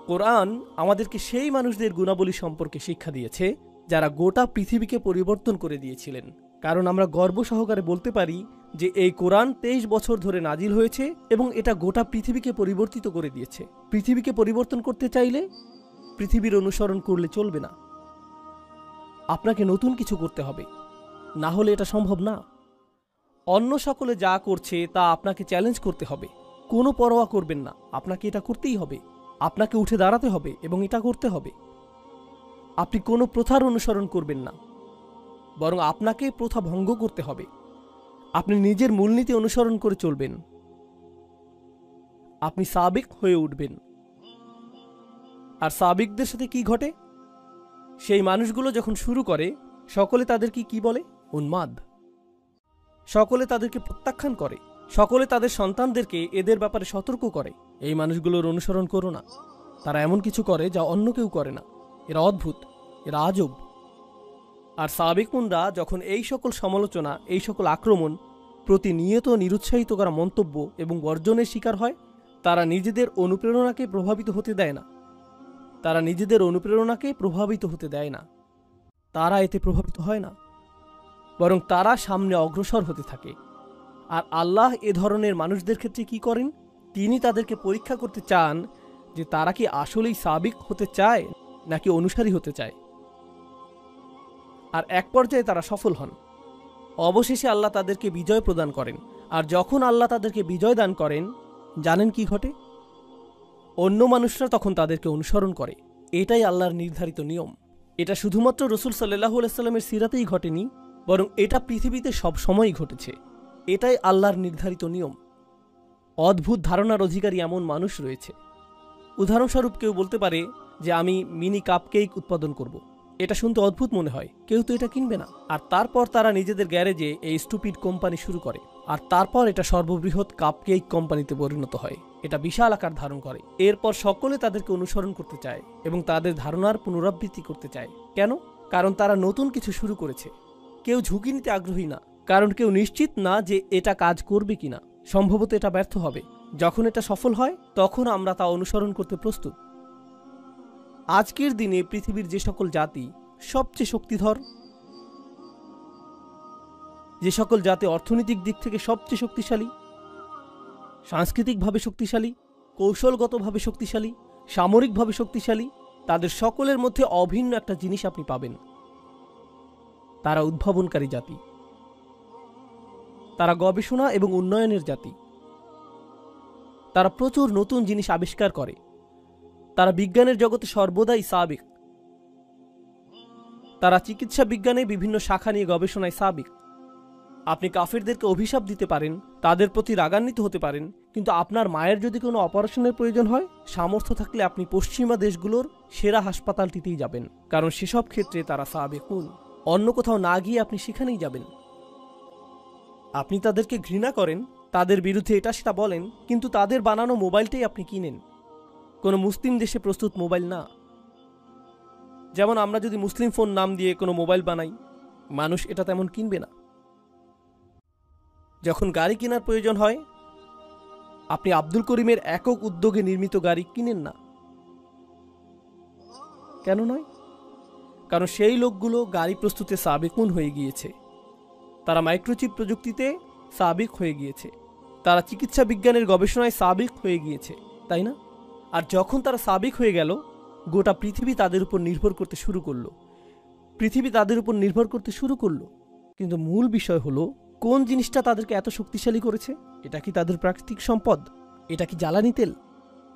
কোরআন আমাদেরকে সেই মানুষদের গুণাবলী সম্পর্কে শিক্ষা দিয়েছে যারা গোটা পৃথিবীকে পরিবর্তন করে দিয়েছিলেন। কারণ আমরা গর্ব সহকারে বলতে পারি যে এই কোরআন 23 বছর ধরে নাজিল হয়েছে এবং এটা গোটা পৃথিবীকে পরিবর্তিত করে দিয়েছে। পৃথিবীকে পরিবর্তন করতে চাইলে পৃথিবীর অনুসরণ করলে চলবে না, আপনাকে নতুন কিছু করতে হবে, না হলে এটা সম্ভব না। অন্য সকলে যা করছে তা আপনাকে চ্যালেঞ্জ করতে হবে। কোনো পরোয়া করবেন না, আপনাকে এটা করতেই হবে। আপনাকে উঠে দাঁড়াতে হবে এবং এটা করতে হবে। আপনি কোনো প্রথার অনুসরণ করবেন না, বরং আপনাকে প্রথা ভঙ্গ করতে হবে। আপনি নিজের মূলনীতি অনুসরণ করে চলবেন। আপনি সাবিক হয়ে উঠবেন। আর সাবিকদের সাথে কি ঘটে? সেই মানুষগুলো যখন শুরু করে, সকলে তাদেরকে কি বলে? উন্মাদ। সকলে তাদেরকে প্রত্যাখ্যান করে। সকলে তাদের সন্তানদেরকে এদের ব্যাপারে সতর্ক করে, এই মানুষগুলোর অনুসরণ করো না। তারা এমন কিছু করে যা অন্য কেউ করে না। এরা অদ্ভুত, এরা আজব। আর সাবিকুনরা যখন এই সকল সমালোচনা, এই সকল আক্রমণ, প্রতিনিয়ত নিরুৎসাহিত করা মন্তব্য এবং বর্জনের শিকার হয়, তারা নিজেদের অনুপ্রেরণাকে প্রভাবিত হতে দেয় না। তারা নিজেদের অনুপ্রেরণাকে প্রভাবিত হতে দেয় না। তারা এতে প্রভাবিত হয় না, বরং তারা সামনে অগ্রসর হতে থাকে। আর আল্লাহ এ ধরনের মানুষদের ক্ষেত্রে কি করেন? তিনি তাদেরকে পরীক্ষা করতে চান যে তারা কি আসলেই সাবিক হতে চায় নাকি অনুসারী হতে চায়। আর এক পর্যায়ে তারা সফল হন। অবশেষে আল্লাহ তাদেরকে বিজয় প্রদান করেন। আর যখন আল্লাহ তাদেরকে বিজয় দান করেন, জানেন কি ঘটে? অন্য মানুষরা তখন তাদেরকে অনুসরণ করে। এটাই আল্লাহর নির্ধারিত নিয়ম। এটা শুধুমাত্র রাসূল সাল্লাল্লাহু আলাইহি সাল্লামের সিরাতেই ঘটেনি, বরং এটা পৃথিবীতে সব সময়ই ঘটেছে। এটাই আল্লাহর নির্ধারিত নিয়ম। অদ্ভুত ধারণার অধিকারী এমন মানুষ রয়েছে। উদাহরণস্বরূপ কেউ বলতে পারে যে আমি মিনি কাপকেক উৎপাদন করব। এটা শুনতে অদ্ভুত মনে হয়, কেউ তো এটা কিনবে না। আর তারপর তারা নিজেদের গ্যারেজে এই স্টুপিড কোম্পানি শুরু করে। আর তারপর এটা সর্ববৃহৎ কাপকেক কোম্পানিতে পরিণত হয়। এটা বিশাল আকার ধারণ করে। এরপর সকলে তাদেরকে অনুসরণ করতে চায় এবং তাদের ধারণার পুনরাবৃত্তি করতে চায়। কেন? কারণ তারা নতুন কিছু শুরু করেছে। কেউ ঝুঁকি নিতে আগ্রহী না, কারণ কেউ নিশ্চিত না যে এটা কাজ করবে কিনা। সম্ভবত এটা ব্যর্থ হবে। যখন এটা সফল হয়, তখন আমরা তা অনুসরণ করতে প্রস্তুত। আজকের দিনে পৃথিবীর যে সকল জাতি সবচেয়ে শক্তিধর, যে সকল জাতি অর্থনৈতিক দিক থেকে সবচেয়ে শক্তিশালী, সাংস্কৃতিকভাবে শক্তিশালী, কৌশলগতভাবে শক্তিশালী, সামরিকভাবে শক্তিশালী, তাদের সকলের মধ্যে অভিন্ন একটা জিনিস আপনি পাবেন। তারা উদ্ভাবনকারী জাতি। তারা গবেষণা এবং উন্নয়নের জাতি। তারা প্রচুর নতুন জিনিস আবিষ্কার করে। তারা বিজ্ঞানের জগতে সর্বদাই সাবিক। তারা চিকিৎসা বিজ্ঞানে বিভিন্ন শাখা নিয়ে গবেষণায় সাবিক। আপনি কাফেরদেরকে অভিশাপ দিতে পারেন, তাদের প্রতি রাগান্বিত হতে পারেন, কিন্তু আপনার মায়ের যদি কোনো অপারেশনের প্রয়োজন হয়, সামর্থ্য থাকলে আপনি পশ্চিমা দেশগুলোর সেরা হাসপাতালটিতেই যাবেন, কারণ সেসব ক্ষেত্রে তারা সাবেকুন। অন্য কোথাও না গিয়ে আপনি সেখানেই যাবেন। আপনি তাদেরকে ঘৃণা করেন, তাদের বিরুদ্ধে এটা সেটা বলেন, কিন্তু তাদের বানানো মোবাইলটাই আপনি কিনেন। কোনো মুসলিম দেশে প্রস্তুত মোবাইল না। যেমন আমরা যদি মুসলিম ফোন নাম দিয়ে কোনো মোবাইল বানাই, মানুষ এটা তেমন কিনবে না। যখন গাড়ি কেনার প্রয়োজন হয়, আপনি আব্দুল করিমের একক উদ্যোগে নির্মিত গাড়ি কিনেন না। কেন নয়? কারণ সেই লোকগুলো গাড়ি প্রস্তুতে সাবেকুন হয়ে গিয়েছে, তারা মাইক্রোচিপ প্রযুক্তিতে সাবেক হয়ে গিয়েছে, তারা চিকিৎসা বিজ্ঞানের গবেষণায় সাবেক হয়ে গিয়েছে, তাই না? আর যখন তারা সাবেক হয়ে গেল, গোটা পৃথিবী তাদের উপর নির্ভর করতে শুরু করলো। কিন্তু মূল বিষয় হলো, কোন জিনিসটা তাদেরকে এত শক্তিশালী করেছে? এটা কি তাদের প্রাকৃতিক সম্পদ? এটা কি জ্বালানি তেল?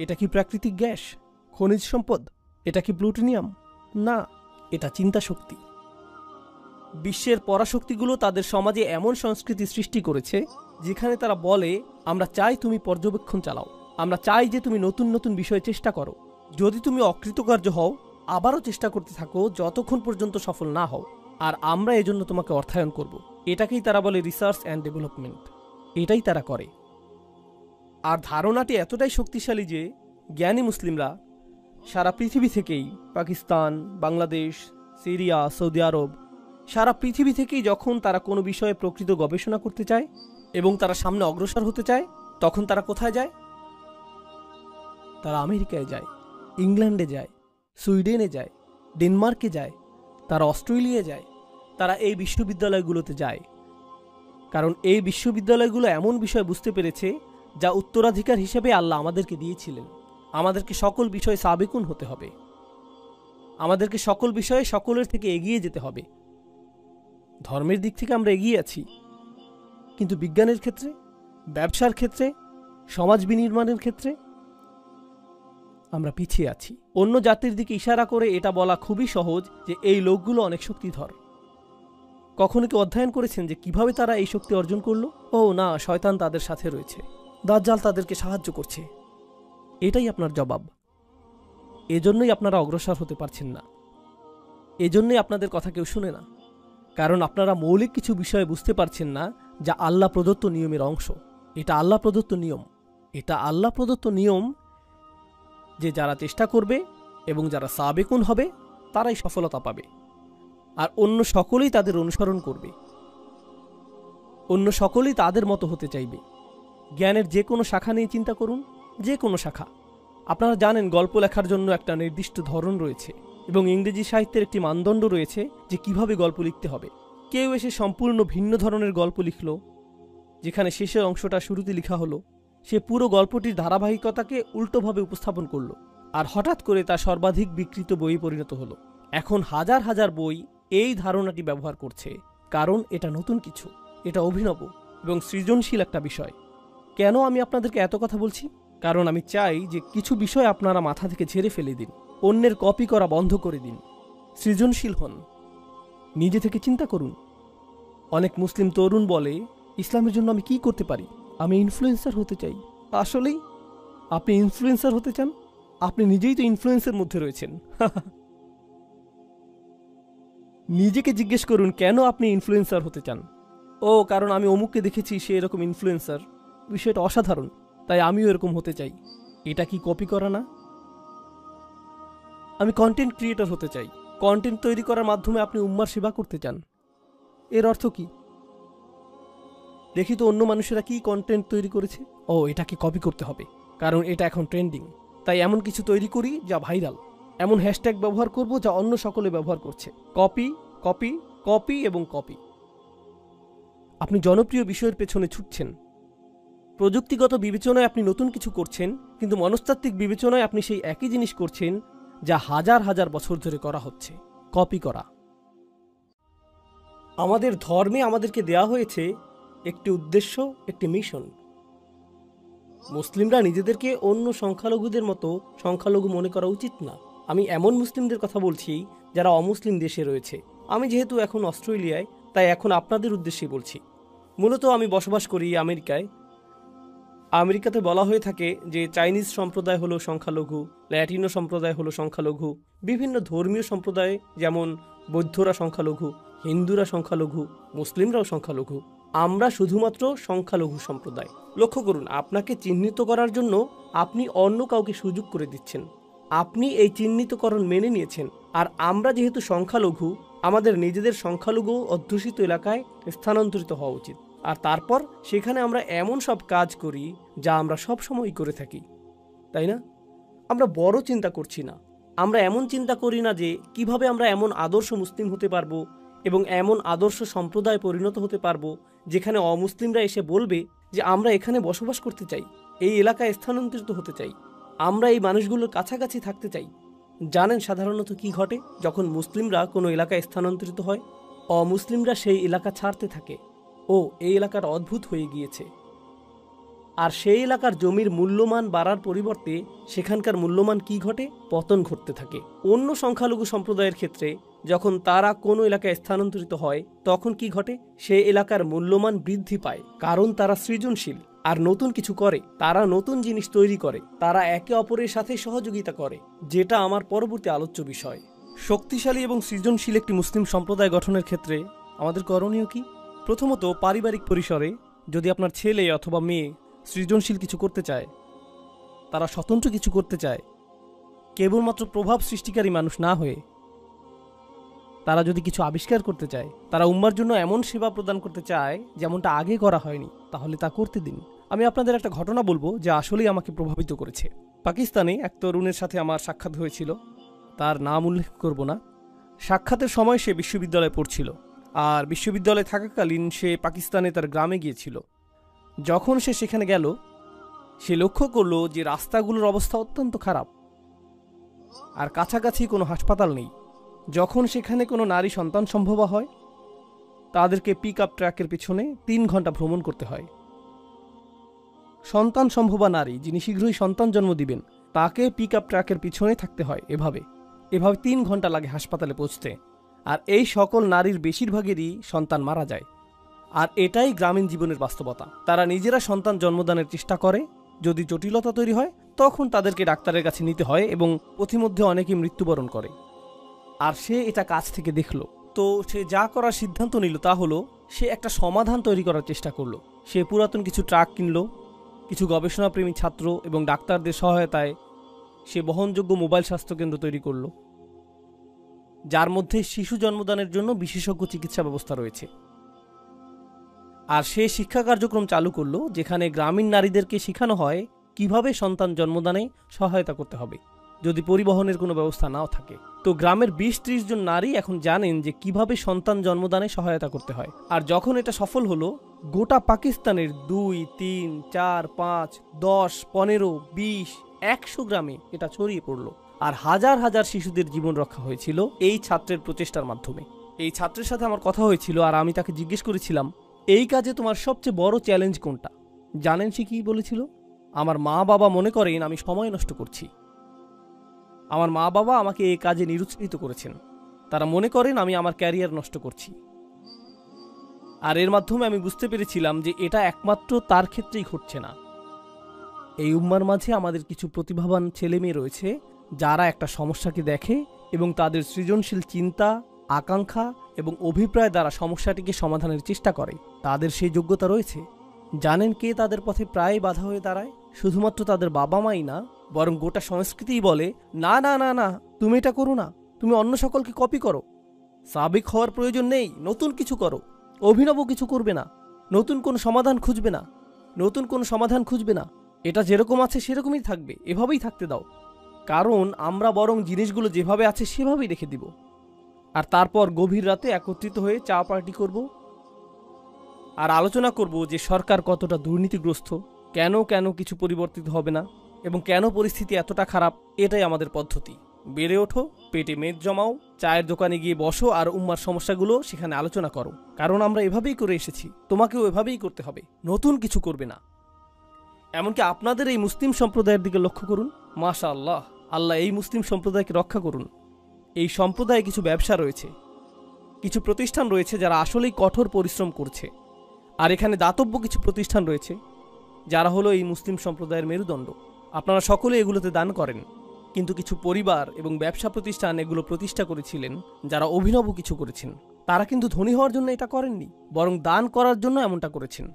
এটা কি প্রাকৃতিক গ্যাস, খনিজ সম্পদ? এটা কি প্লুটোনিয়াম? না, এটা চিন্তা শক্তি। বিশ্বের পরাশক্তিগুলো তাদের সমাজে এমন সংস্কৃতি সৃষ্টি করেছে যেখানে তারা বলে, আমরা চাই তুমি পর্যবেক্ষণ চালাও, আমরা চাই যে তুমি নতুন নতুন বিষয়ে চেষ্টা করো, যদি তুমি অকৃতকার্য হও আবারও চেষ্টা করতে থাকো যতক্ষণ পর্যন্ত সফল না হও, আর আমরা এজন্য তোমাকে অর্থায়ন করব। এটাকেই তারা বলে রিসার্চ অ্যান্ড ডেভেলপমেন্ট। এটাই তারা করে। আর ধারণাটি এতটাই শক্তিশালী যে জ্ঞানী মুসলিমরা সারা পৃথিবী থেকেই, পাকিস্তান, বাংলাদেশ, সিরিয়া, সৌদি আরব, সারা পৃথিবী থেকেই যখন তারা কোনো বিষয়ে প্রকৃত গবেষণা করতে চায় এবং তারা সামনে অগ্রসর হতে চায়, তখন তারা কোথায় যায়? তারা আমেরিকায় যায়, ইংল্যান্ডে যায়, সুইডেনে যায়, ডেনমার্কে যায়, তারা অস্ট্রেলিয়ায় যায়, তারা এই বিশ্ববিদ্যালয়গুলোতে যায়। কারণ এই বিশ্ববিদ্যালয়গুলো এমন বিষয় বুঝতে পেরেছে যা উত্তরাধিকার হিসেবে আল্লাহ আমাদেরকে দিয়েছিলেন। আমাদেরকে সকল বিষয়ে সাবেকুন হতে হবে, আমাদেরকে সকল বিষয়ে সকলের থেকে এগিয়ে যেতে হবে। ধর্মের দিক থেকে আমরা এগিয়ে আছি, কিন্তু বিজ্ঞানের ক্ষেত্রে, ব্যবসার ক্ষেত্রে, সমাজ বিনির্মাণের ক্ষেত্রে আমরা পিছিয়ে আছি। অন্য জাতির দিকে ইশারা করে এটা বলা খুবই সহজ যে এই লোকগুলো অনেক শক্তিধর। কখনো কি অধ্যয়ন করেছেন যে কিভাবে তারা এই শক্তি অর্জন করলো? ও না, শয়তান তাদের সাথে রয়েছে, দাজ্জাল তাদেরকে সাহায্য করছে। এটাই আপনার জবাব। এজন্যই আপনারা অগ্রসর হতে পারছেন না, এজন্যই আপনাদের কথা কেউ শুনে না, কারণ আপনারা মৌলিক কিছু বিষয় বুঝতে পারছেন না যা আল্লাহ প্রদত্ত নিয়মের অংশ। এটা আল্লাহ প্রদত্ত নিয়ম, এটা আল্লাহ প্রদত্ত নিয়ম যে যারা চেষ্টা করবে এবং যারা সাবেকুন হবে তারাই সফলতা পাবে, আর অন্য সকলেই তাদের অনুসরণ করবে, অন্য সকলেই তাদের মতো হতে চাইবে। জ্ঞানের যে কোনো শাখা নিয়ে চিন্তা করুন, যে কোনো শাখা। আপনারা জানেন গল্প লেখার জন্য একটা নির্দিষ্ট ধরন রয়েছে এবং ইংরেজি সাহিত্যের একটি মানদণ্ড রয়েছে যে কিভাবে গল্প লিখতে হবে। কেউ এসে সম্পূর্ণ ভিন্ন ধরনের গল্প লিখল, যেখানে শেষের অংশটা শুরুতে লেখা হলো। সে পুরো গল্পটির ধারাবাহিকতাকে উল্টোভাবে উপস্থাপন করলো, আর হঠাৎ করে তা সর্বাধিক বিকৃত বইয়ে পরিণত হলো। এখন হাজার হাজার বই এই ধারণাটি ব্যবহার করছে, কারণ এটা নতুন কিছু, এটা অভিনব এবং সৃজনশীল একটা বিষয়। কেন আমি আপনাদেরকে এত কথা বলছি? কারণ আমি চাই যে কিছু বিষয় আপনারা মাথা থেকে ঝেড়ে ফেলে দিন, অন্যের কপি করা বন্ধ করে দিন, সৃজনশীল হন, নিজে থেকে চিন্তা করুন। অনেক মুসলিম তরুণ বলে, ইসলামের জন্য আমি কি করতে পারি? আমি ইনফ্লুয়েন্সার হতে চাই। আসলেই আপনি ইনফ্লুয়েন্সার হতে চান? আপনি নিজেই তো ইনফ্লুয়েন্সের মধ্যে রয়েছেন। নিজেকে জিজ্ঞেস করুন কেন আপনি ইনফ্লুয়েন্সার হতে চান। ও, কারণ আমি অমুককে দেখেছি সে এরকম ইনফ্লুয়েন্সার, বিষয়টা অসাধারণ, তাই আমিও এরকম হতে চাই। এটা কি কপি করা না? আমি কন্টেন্ট ক্রিয়েটর হতে চাই। কন্টেন্ট তৈরি করার মাধ্যমে আপনি উম্মার সেবা করতে চান। এর অর্থ কি? দেখি তো অন্য মানুষেরা কি কন্টেন্ট তৈরি করেছে। ও, এটাকে কপি করতে হবে কারণ এটা এখন ট্রেন্ডিং, তাই এমন কিছু তৈরি করি যা ভাইরাল, এমন হ্যাশট্যাগ ব্যবহার করব যা অন্য সকলে ব্যবহার করছে। কপি, কপি, কপি এবং কপি। আপনি জনপ্রিয় বিষয়ের পেছনে ছুটছেন। প্রযুক্তিগত বিবেচনায় আপনি নতুন কিছু করছেন, কিন্তু মনস্তাত্ত্বিক বিবেচনায় আপনি সেই একই জিনিস করছেন যা হাজার হাজার বছর ধরে করা হচ্ছে, কপি করা। আমাদের ধর্মে আমাদেরকে দেয়া হয়েছে একটি উদ্দেশ্য, একটি মিশন। মুসলিমরা নিজেদেরকে অন্য সংখ্যালঘুদের মতো সংখ্যালঘু মনে করা উচিত না। আমি এমন মুসলিমদের কথা বলছি যারা অমুসলিম দেশে রয়েছে। আমি যেহেতু এখন অস্ট্রেলিয়ায়, তাই এখন আপনাদের উদ্দেশ্যে বলছি। মূলত আমি বসবাস করি আমেরিকায়। আমেরিকাতে বলা হয়ে থাকে যে চাইনিজ সম্প্রদায় হলো সংখ্যালঘু, ল্যাটিনো সম্প্রদায় হলো সংখ্যালঘু, বিভিন্ন ধর্মীয় সম্প্রদায় যেমন বৌদ্ধরা সংখ্যালঘু, হিন্দুরা সংখ্যালঘু, মুসলিমরাও সংখ্যালঘু। আমরা শুধুমাত্র সংখ্যালঘু সম্প্রদায়। লক্ষ্য করুন, আপনাকে চিহ্নিত করার জন্য আপনি অন্য কাউকে সুযোগ করে দিচ্ছেন। আপনি এই চিহ্নিতকরণ মেনে নিয়েছেন, আর আমরা যেহেতু সংখ্যালঘু, আমাদের নিজেদের সংখ্যালঘু অধ্যুষিত এলাকায় স্থানান্তরিত হওয়া উচিত। আর তারপর সেখানে আমরা এমন সব কাজ করি যা আমরা সব সময় করে থাকি, তাই না? আমরা বড় চিন্তা করছি না। আমরা এমন চিন্তা করি না যে কিভাবে আমরা এমন আদর্শ মুসলিম হতে পারবো এবং এমন আদর্শ সম্প্রদায় পরিণত হতে পারবো যেখানে অমুসলিমরা এসে বলবে যে আমরা এখানে বসবাস করতে চাই, এই এলাকায় স্থানান্তরিত হতে চাই, আমরা এই মানুষগুলোর কাছাকাছি থাকতে চাই। জানেন সাধারণত কি ঘটে যখন মুসলিমরা কোনো এলাকায় স্থানান্তরিত হয়? অমুসলিমরা সেই এলাকা ছাড়তে থাকে। ও এই এলাকার অদ্ভুত হয়ে গিয়েছে। আর সেই এলাকার জমির মূল্যমান বাড়ার পরিবর্তে সেখানকার মূল্যমান কি ঘটে? পতন ঘটতে থাকে। অন্য সংখ্যালঘু সম্প্রদায়ের ক্ষেত্রে যখন তারা কোনো এলাকায় স্থানান্তরিত হয় তখন কি ঘটে? সেই এলাকার মূল্যমান বৃদ্ধি পায়, কারণ তারা সৃজনশীল আর নতুন কিছু করে, তারা নতুন জিনিস তৈরি করে, তারা একে অপরের সাথে সহযোগিতা করে, যেটা আমার পরবর্তী আলোচ্য বিষয়। শক্তিশালী এবং সৃজনশীল একটি মুসলিম সম্প্রদায় গঠনের ক্ষেত্রে আমাদের করণীয় কি? প্রথমত, পারিবারিক পরিসরে যদি আপনার ছেলে অথবা মেয়ে সৃজনশীল কিছু করতে চায়, তারা স্বতন্ত্র কিছু করতে চায়, কেবলমাত্র প্রভাব সৃষ্টিকারী মানুষ না হয়ে তারা যদি কিছু আবিষ্কার করতে চায়, তারা উম্মার জন্য এমন সেবা প্রদান করতে চায় যেমনটা আগে করা হয়নি, তাহলে তা করতে দিন। আমি আপনাদের একটা ঘটনা বলবো যা আসলেই আমাকে প্রভাবিত করেছে। পাকিস্তানে এক তরুণের সাথে আমার সাক্ষাৎ হয়েছিল, তার নাম উল্লেখ করব না। সাক্ষাতের সময় সে বিশ্ববিদ্যালয়ে পড়ছিল, আর বিশ্ববিদ্যালয়ে থাকাকালীন সে পাকিস্তানে তার গ্রামে গিয়েছিল। যখন সে সেখানে গেল, সে লক্ষ্য করল যে রাস্তাগুলোর অবস্থা অত্যন্ত খারাপ, আর কাছাকাছি কোনো হাসপাতাল নেই। যখন সেখানে কোনো নারী সন্তান সম্ভবা হয়, তাদেরকে পিক আপ ট্রাকের পিছনে 3 ঘন্টা ভ্রমণ করতে হয়। সন্তান সম্ভবা নারী যিনি শীঘ্রই সন্তান জন্ম দিবেন, তাকে পিক আপ ট্রাকের পিছনে থাকতে হয়। এভাবে 3 ঘন্টা লাগে হাসপাতালে পৌঁছতে। আর এই সকল নারীর বেশিরভাগেরই সন্তান মারা যায়। আর এটাই গ্রামীণ জীবনের বাস্তবতা। তারা নিজেরা সন্তান জন্মদানের চেষ্টা করে, যদি জটিলতা তৈরি হয় তখন তাদেরকে ডাক্তারের কাছে নিতে হয় এবং পথিমধ্যে অনেকেই মৃত্যুবরণ করে। আর সে এটা কাছ থেকে দেখলো। তো সে যা করার সিদ্ধান্ত নিল তা হলো সে একটা সমাধান তৈরি করার চেষ্টা করলো। সে পুরাতন কিছু ট্রাক কিনলো, কিছু গবেষণাপ্রেমী ছাত্র এবং ডাক্তারদের সহায়তায় সে বহনযোগ্য মোবাইল স্বাস্থ্যকেন্দ্র তৈরি করলো, যার মধ্যে শিশু জন্মদানের জন্য বিশেষজ্ঞ চিকিৎসা ব্যবস্থা রয়েছে। আর সে শিক্ষা কার্যক্রম চালু করলো যেখানে গ্রামীণ নারীদেরকে শেখানো হয় কিভাবে সন্তান জন্মদানে সহায়তা করতে হবে যদি পরিবহনের কোনো ব্যবস্থা নাও থাকে। তো গ্রামের 20-30 জন নারী এখন জানেন যে কিভাবে সন্তান জন্মদানে সহায়তা করতে হয়। আর যখন এটা সফল হলো, গোটা পাকিস্তানের 2, 3, 4, 5, 10, 15, 20, 100 গ্রামে এটা ছড়িয়ে পড়লো। আর হাজার হাজার শিশুদের জীবন রক্ষা হয়েছিল এই ছাত্রের প্রচেষ্টার মাধ্যমে। এই ছাত্রের সাথে আমার কথা হয়েছিল, আর আমি তাকে জিজ্ঞেস করেছিলাম, এই কাজে তোমার সবচেয়ে বড় চ্যালেঞ্জ কোনটা? জানেন সে কি বলেছিল? আমার মা বাবা মনে করেন আমি সময় নষ্ট করছি। আমার মা বাবা আমাকে এই কাজে নিরুৎসাহিত করেছেন। তারা মনে করেন আমি আমার ক্যারিয়ার নষ্ট করছি। আর এর মাধ্যমে আমি বুঝতে পেরেছিলাম যে এটা একমাত্র তার ক্ষেত্রেই ঘটছে না। এই উম্মার মাঝে আমাদের কিছু প্রতিভাবান ছেলে মেয়ে রয়েছে যারা একটা সমস্যাকে দেখে এবং তাদের সৃজনশীল চিন্তা, আকাঙ্ক্ষা এবং অভিপ্রায় দ্বারা সমস্যাটিকে সমাধানের চেষ্টা করে। তাদের সেই যোগ্যতা রয়েছে। জানেন কে তাদের পথে প্রায় বাধা হয়ে দাঁড়ায়? শুধুমাত্র তাদের বাবা মাই না, বরং গোটা সংস্কৃতিই বলে, না না না না, তুমি এটা করো না, তুমি অন্য সকলকে কপি করো, সাবেক হওয়ার প্রয়োজন নেই, নতুন কিছু করো, অভিনব কিছু করবে না, নতুন কোনো সমাধান খুঁজবে না, নতুন কোনো সমাধান খুঁজবে না, এটা যেরকম আছে সেরকমই থাকবে, এভাবেই থাকতে দাও, কারণ আমরা বরং জিনিসগুলো যেভাবে আছে সেভাবেই রেখে দিব। আর তারপর গভীর রাতে একত্রিত হয়ে চা পার্টি করব আর আলোচনা করব যে সরকার কতটা দুর্নীতিগ্রস্ত, কেন কেন কিছু পরিবর্তিত হবে না এবং কেন পরিস্থিতি এতটা খারাপ। এটাই আমাদের পদ্ধতি। বেড়ে ওঠো, পেটে মেদ জমাও, চায়ের দোকানে গিয়ে বসো আর উম্মার সমস্যাগুলো সেখানে আলোচনা করো, কারণ আমরা এভাবেই করে এসেছি, তোমাকেও এভাবেই করতে হবে, নতুন কিছু করবে না। এমনকি আপনাদের এই মুসলিম সম্প্রদায়ের দিকে লক্ষ্য করুন। মাশাআল্লাহ, আল্লাহ এই মুসলিম সম্প্রদায়কে রক্ষা করুন। এই সম্প্রদায়ে কিছু ব্যবসা রয়েছে, কিছু প্রতিষ্ঠান রয়েছে যারা আসলেই কঠোর পরিশ্রম করছে, আর এখানে দাতব্য কিছু প্রতিষ্ঠান রয়েছে যারা হলো এই মুসলিম সম্প্রদায়ের মেরুদণ্ড। আপনারা সকলে এগুলোতে দান করেন, কিন্তু কিছু পরিবার এবং ব্যবসা প্রতিষ্ঠান এগুলো প্রতিষ্ঠা করেছিলেন যারা অভিনব কিছু করেছেন। তারা কিন্তু ধনী হওয়ার জন্য এটা করেননি, বরং দান করার জন্য এমনটা করেছেন।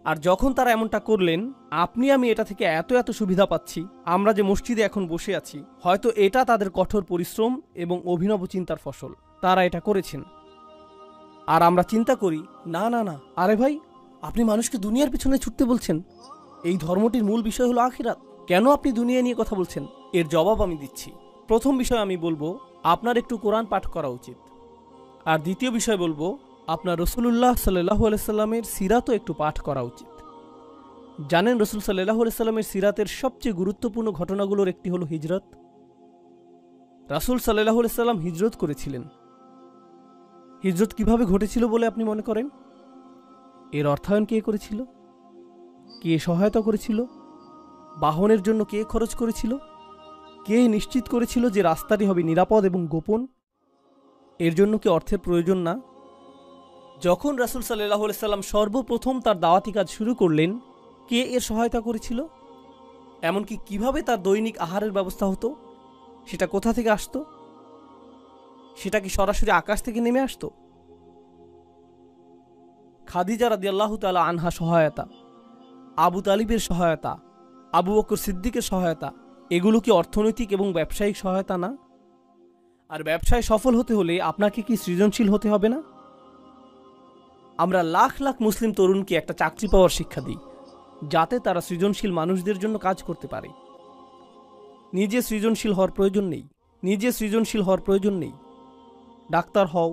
আর যখন তারা এমনটা করলেন, আপনি আমি এটা থেকে এত এত সুবিধা পাচ্ছি। আমরা যে মসজিদে এখন বসে আছি, হয়তো এটা তাদের কঠোর পরিশ্রম এবং অভিনব চিন্তার ফসল। তারা এটা করেছেন। আর আমরা চিন্তা করি, না না না, আরে ভাই, আপনি মানুষকে দুনিয়ার পিছনে ছুটতে বলছেন। এই ধর্মটির মূল বিষয় হলো আখিরাত। কেন আপনি দুনিয়া নিয়ে কথা বলছেন? এর জবাব আমি দিচ্ছি। প্রথম বিষয় আমি বলবো, আপনার একটু কোরআন পাঠ করা উচিত। আর দ্বিতীয় বিষয় বলবো, আপনার রসুলুল্লাহ সাল্লাল্লাহু আলাইহি সাল্লামের সিরাতও একটু পাঠ করা উচিত। জানেন, রসুল সাল্লাল্লাহু আলাইহি সাল্লামের সিরাতের সবচেয়ে গুরুত্বপূর্ণ ঘটনাগুলোর একটি হলো হিজরত। রাসূল সাল্লাল্লাহু আলাইহি সাল্লাম হিজরত করেছিলেন। হিজরত কিভাবে ঘটেছিল বলে আপনি মনে করেন? এর অর্থায়ন কে করেছিল? কে সহায়তা করেছিল? বাহনের জন্য কে খরচ করেছিল? কে নিশ্চিত করেছিল যে রাস্তাটি হবে নিরাপদ এবং গোপন? এর জন্য কি অর্থের প্রয়োজন না? যখন রাসূল সাল্লাল্লাহু আলাইহি সাল্লাম সর্বপ্রথম তার দাওয়াতি কাজ শুরু করলেন, কে এর সহায়তা করেছিল? এমনকি কিভাবে তার দৈনিক আহারের ব্যবস্থা হতো, সেটা কোথা থেকে আসতো? সেটা কি সরাসরি আকাশ থেকে নেমে আসতো? খাদিজা রাদিয়াল্লাহু তাআলা আনহা সহায়তা, আবু তালিবের সহায়তা, আবু বকর সিদ্দিকের সহায়তা, এগুলো কি অর্থনৈতিক এবং ব্যবসায়িক সহায়তা না? আর ব্যবসায় সফল হতে হলে আপনাকে কি সৃজনশীল হতে হবে না? আমরা লাখ লাখ মুসলিম তরুণকে একটা চাকরি পাওয়ার শিক্ষা দিই, যাতে তারা সৃজনশীল মানুষদের জন্য কাজ করতে পারে। নিজে সৃজনশীল হওয়ার প্রয়োজন নেই। ডাক্তার হও,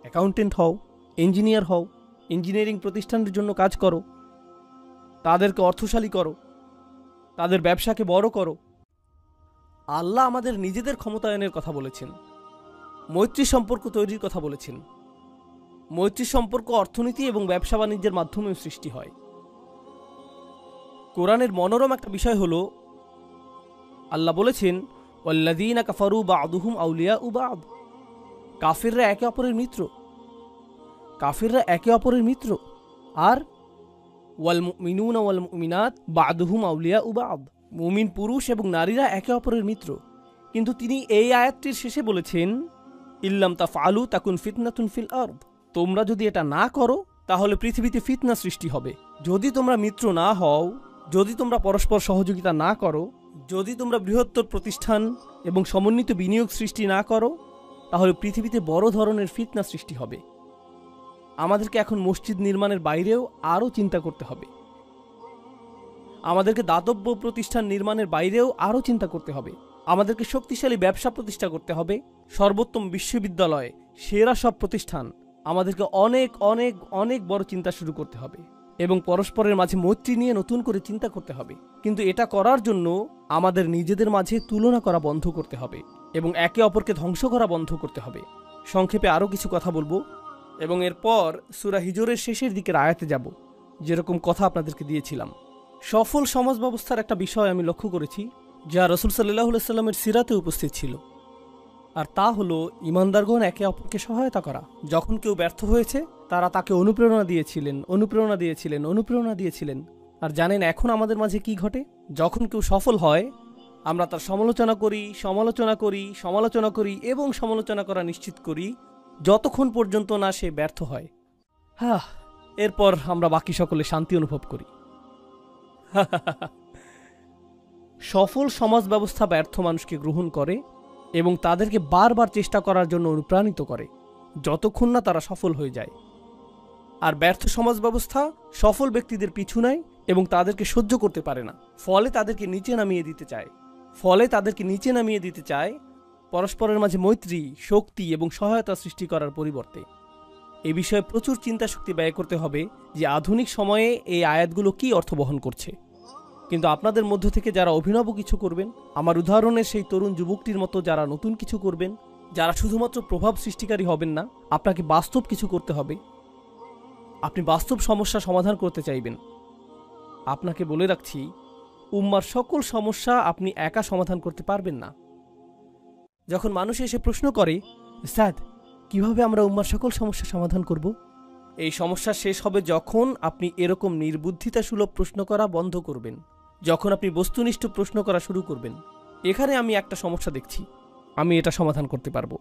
অ্যাকাউন্টেন্ট হও, ইঞ্জিনিয়ার হও, ইঞ্জিনিয়ারিং প্রতিষ্ঠানের জন্য কাজ করো, তাদেরকে অর্থশালী করো, তাদের ব্যবসাকে বড় করো। আল্লাহ আমাদের নিজেদের ক্ষমতায়নের কথা বলেছেন, মৈত্রী সম্পর্ক তৈরির কথা বলেছেন। মৈত্রী সম্পর্ক অর্থনীতি এবং ব্যবসা বাণিজ্যের মাধ্যমেও সৃষ্টি হয়। কোরআনের মনোরম একটা বিষয় হলো, আল্লাহ বলেছেন, ওয়াল্লাযীনা কাফারু বা'দুহুম আউলিয়াউ বা'দ। কাফিররা একে অপরের মিত্র। আর ওয়াল মুমিনুনা ওয়াল মুমিনাত বা'দুহুম আউলিয়াউ বা'দ। মুমিন পুরুষ এবং নারীরা একে অপরের মিত্র। কিন্তু তিনি এই আয়াতটির শেষে বলেছেন, ইল্লাম তাফআলু তাকুন ফিতনাতুন ফিল আরদ। তোমরা যদি এটা না করো, তাহলে পৃথিবীতে ফিতনা সৃষ্টি হবে। যদি তোমরা মিত্র না হও, যদি তোমরা পরস্পর সহযোগিতা না করো, যদি তোমরা বৃহত্তর প্রতিষ্ঠান এবং সমন্বিত বিনিয়োগ সৃষ্টি না করো, তাহলে পৃথিবীতে বড় ধরনের ফিতনা সৃষ্টি হবে। আমাদেরকে এখন মসজিদ নির্মাণের বাইরেও আরও চিন্তা করতে হবে। আমাদেরকে দাতব্য প্রতিষ্ঠান নির্মাণের বাইরেও আরও চিন্তা করতে হবে। আমাদেরকে শক্তিশালী ব্যবসা প্রতিষ্ঠা করতে হবে, সর্বোত্তম বিশ্ববিদ্যালয়, সেরা সব প্রতিষ্ঠান। আমাদেরকে অনেক অনেক অনেক বড় চিন্তা শুরু করতে হবে এবং পরস্পরের মাঝে মৈত্রী নিয়ে নতুন করে চিন্তা করতে হবে। কিন্তু এটা করার জন্য আমাদের নিজেদের মাঝে তুলনা করা বন্ধ করতে হবে এবং একে অপরকে ধ্বংস করা বন্ধ করতে হবে। সংক্ষেপে আরও কিছু কথা বলবো এবং এরপর সূরা হিজরের শেষের দিকের আয়াতে যাব, যেরকম কথা আপনাদেরকে দিয়েছিলাম। সফল সমাজ ব্যবস্থার একটা বিষয় আমি লক্ষ্য করেছি, যা রাসূল সাল্লাল্লাহু আলাইহি সাল্লামের সিরাতে উপস্থিত ছিল। আর তা হলো ঈমানদারগণ একে অপরকে সহায়তা করা। যখন কেউ ব্যর্থ হয়েছে, তারা তাকে অনুপ্রেরণা দিয়েছিলেন। আর জানেন এখন আমাদের মাঝে কি ঘটে? যখন কেউ সফল হয়, আমরা তার সমালোচনা করি এবং সমালোচনা করা নিশ্চিত করি, যতক্ষণ পর্যন্ত না সে ব্যর্থ হয়। এরপর আমরা বাকি সকলে শান্তি অনুভব করি। সফল সমাজ ব্যবস্থা ব্যর্থ মানুষকে গ্রহণ করে এবং তাদেরকে বারবার চেষ্টা করার জন্য অনুপ্রাণিত করে, যতক্ষণ না তারা সফল হয়ে যায়। আর ব্যর্থ সমাজ ব্যবস্থা সফল ব্যক্তিদের পিছু নেয় এবং তাদেরকে সহ্য করতে পারে না, ফলে তাদেরকে নিচে নামিয়ে দিতে চায় পরস্পরের মাঝে মৈত্রী, শক্তি এবং সহায়তা সৃষ্টি করার পরিবর্তে। এ বিষয়ে প্রচুর চিন্তা শক্তি ব্যয় করতে হবে যে আধুনিক সময়ে এই আয়াতগুলো কি অর্থ বহন করছে। কিন্তু আপনাদের মধ্য থেকে যারা অভিনব কিছু করবেন, আমার উদাহরণের সেই তরুণ যুবকটির মতো যারা নতুন কিছু করবেন, যারা শুধুমাত্র প্রভাব সৃষ্টিকারী হবেন না, আপনাকে বাস্তব কিছু করতে হবে। আপনি বাস্তব সমস্যা সমাধান করতে চাইবেন। আপনাকে বলে রাখছি, উম্মার সকল সমস্যা আপনি একা সমাধান করতে পারবেন না। যখন মানুষ এসে প্রশ্ন করে, উস্তাদ, কিভাবে আমরা উম্মার সকল সমস্যা সমাধান করব? এই সমস্যা শেষ হবে যখন আপনি এরকম নির্বুদ্ধিতা সুলভ প্রশ্ন করা বন্ধ করবেন, যখন আপনি বস্তুনিষ্ঠ প্রশ্ন করা শুরু করবেন। এখানে আমি একটা সমস্যা দেখছি, আমি এটা সমাধান করতে পারবো,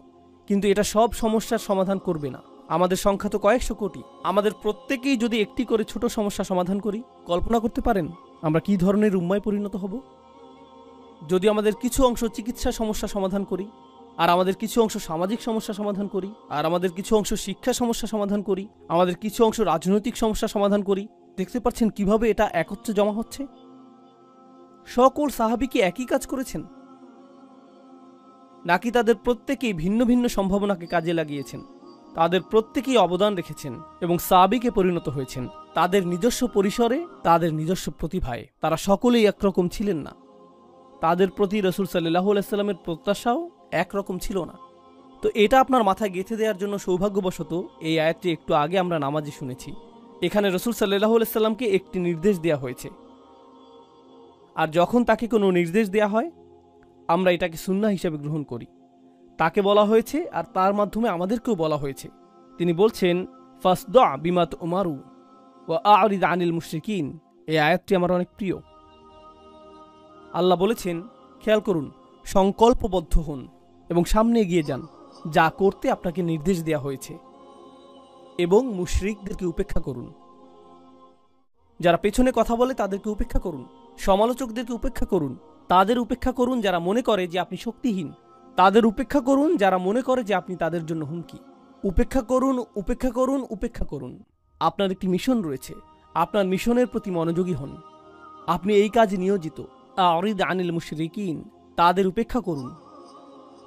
কিন্তু এটা সব সমস্যার সমাধান করবে না। আমাদের সংখ্যা তো কয়েকশো কোটি। আমাদের প্রত্যেকেই যদি একটি করে ছোট সমস্যা সমাধান করি, কল্পনা করতে পারেন আমরা কি ধরনের উম্মায় পরিণত হব? যদি আমাদের কিছু অংশ চিকিৎসা সমস্যা সমাধান করি, আর আমাদের কিছু অংশ সামাজিক সমস্যা সমাধান করি, আর আমাদের কিছু অংশ শিক্ষা সমস্যা সমাধান করি, আমাদের কিছু অংশ রাজনৈতিক সমস্যা সমাধান করি, দেখতে পাচ্ছেন কিভাবে এটা একত্রে জমা হচ্ছে। সকল সাহাবী কি একই কাজ করেছেন, নাকি তাদের প্রত্যেকেই ভিন্ন ভিন্ন সম্ভাবনাকে কাজে লাগিয়েছেন? তাদের প্রত্যেকেই অবদান রেখেছেন এবং সাহাবীকে পরিণত হয়েছেন তাদের নিজস্ব পরিসরে, তাদের নিজস্ব প্রতিভায়। তারা সকলেই একরকম ছিলেন না। তাদের প্রতি রাসূল সাল্লাল্লাহু আলাইহি ওয়াসাল্লামের প্রত্যাশাও একরকম ছিল না। তো এটা আপনার মাথায় গেঁথে দেওয়ার জন্য সৌভাগ্যবশত এই আয়াতটি একটু আগে আমরা নামাজে শুনেছি। এখানে রাসূল সাল্লাল্লাহু আলাইহি ওয়াসাল্লামকে একটি নির্দেশ দেওয়া হয়েছে, আর যখন তাকে কোনো নির্দেশ দেওয়া হয় আমরা এটাকে সুন্নাহ হিসেবে গ্রহণ করি। তাকে বলা হয়েছে আর তার মাধ্যমে আমাদেরকেও বলা হয়েছে। তিনি বলছেন, ফাসদা বিমা তুমারু ওয়া আ'রিদ আনিল মুশরিকিন। এই আয়াতটি আমার অনেক প্রিয়। আল্লাহ বলেছেন, খেয়াল করুন, সংকল্পবদ্ধ হন এবং সামনে এগিয়ে যান যা করতে আপনাকে নির্দেশ দেওয়া হয়েছে, এবং মুশরিকদেরকে উপেক্ষা করুন। যারা পেছনে কথা বলে তাদেরকে উপেক্ষা করুন, সমালোচকদেরকে উপেক্ষা করুন, তাদের উপেক্ষা করুন যারা মনে করে যে আপনি শক্তিহীন, তাদের উপেক্ষা করুন যারা মনে করে যে আপনি তাদের জন্য হুমকি। উপেক্ষা করুন, উপেক্ষা করুন, উপেক্ষা করুন। আপনার একটি মিশন রয়েছে, আপনার মিশনের প্রতি মনোযোগী হন। আপনি এই কাজে নিয়োজিত। আ'রিদ আনিল মুশরিকিন, তাদের উপেক্ষা করুন,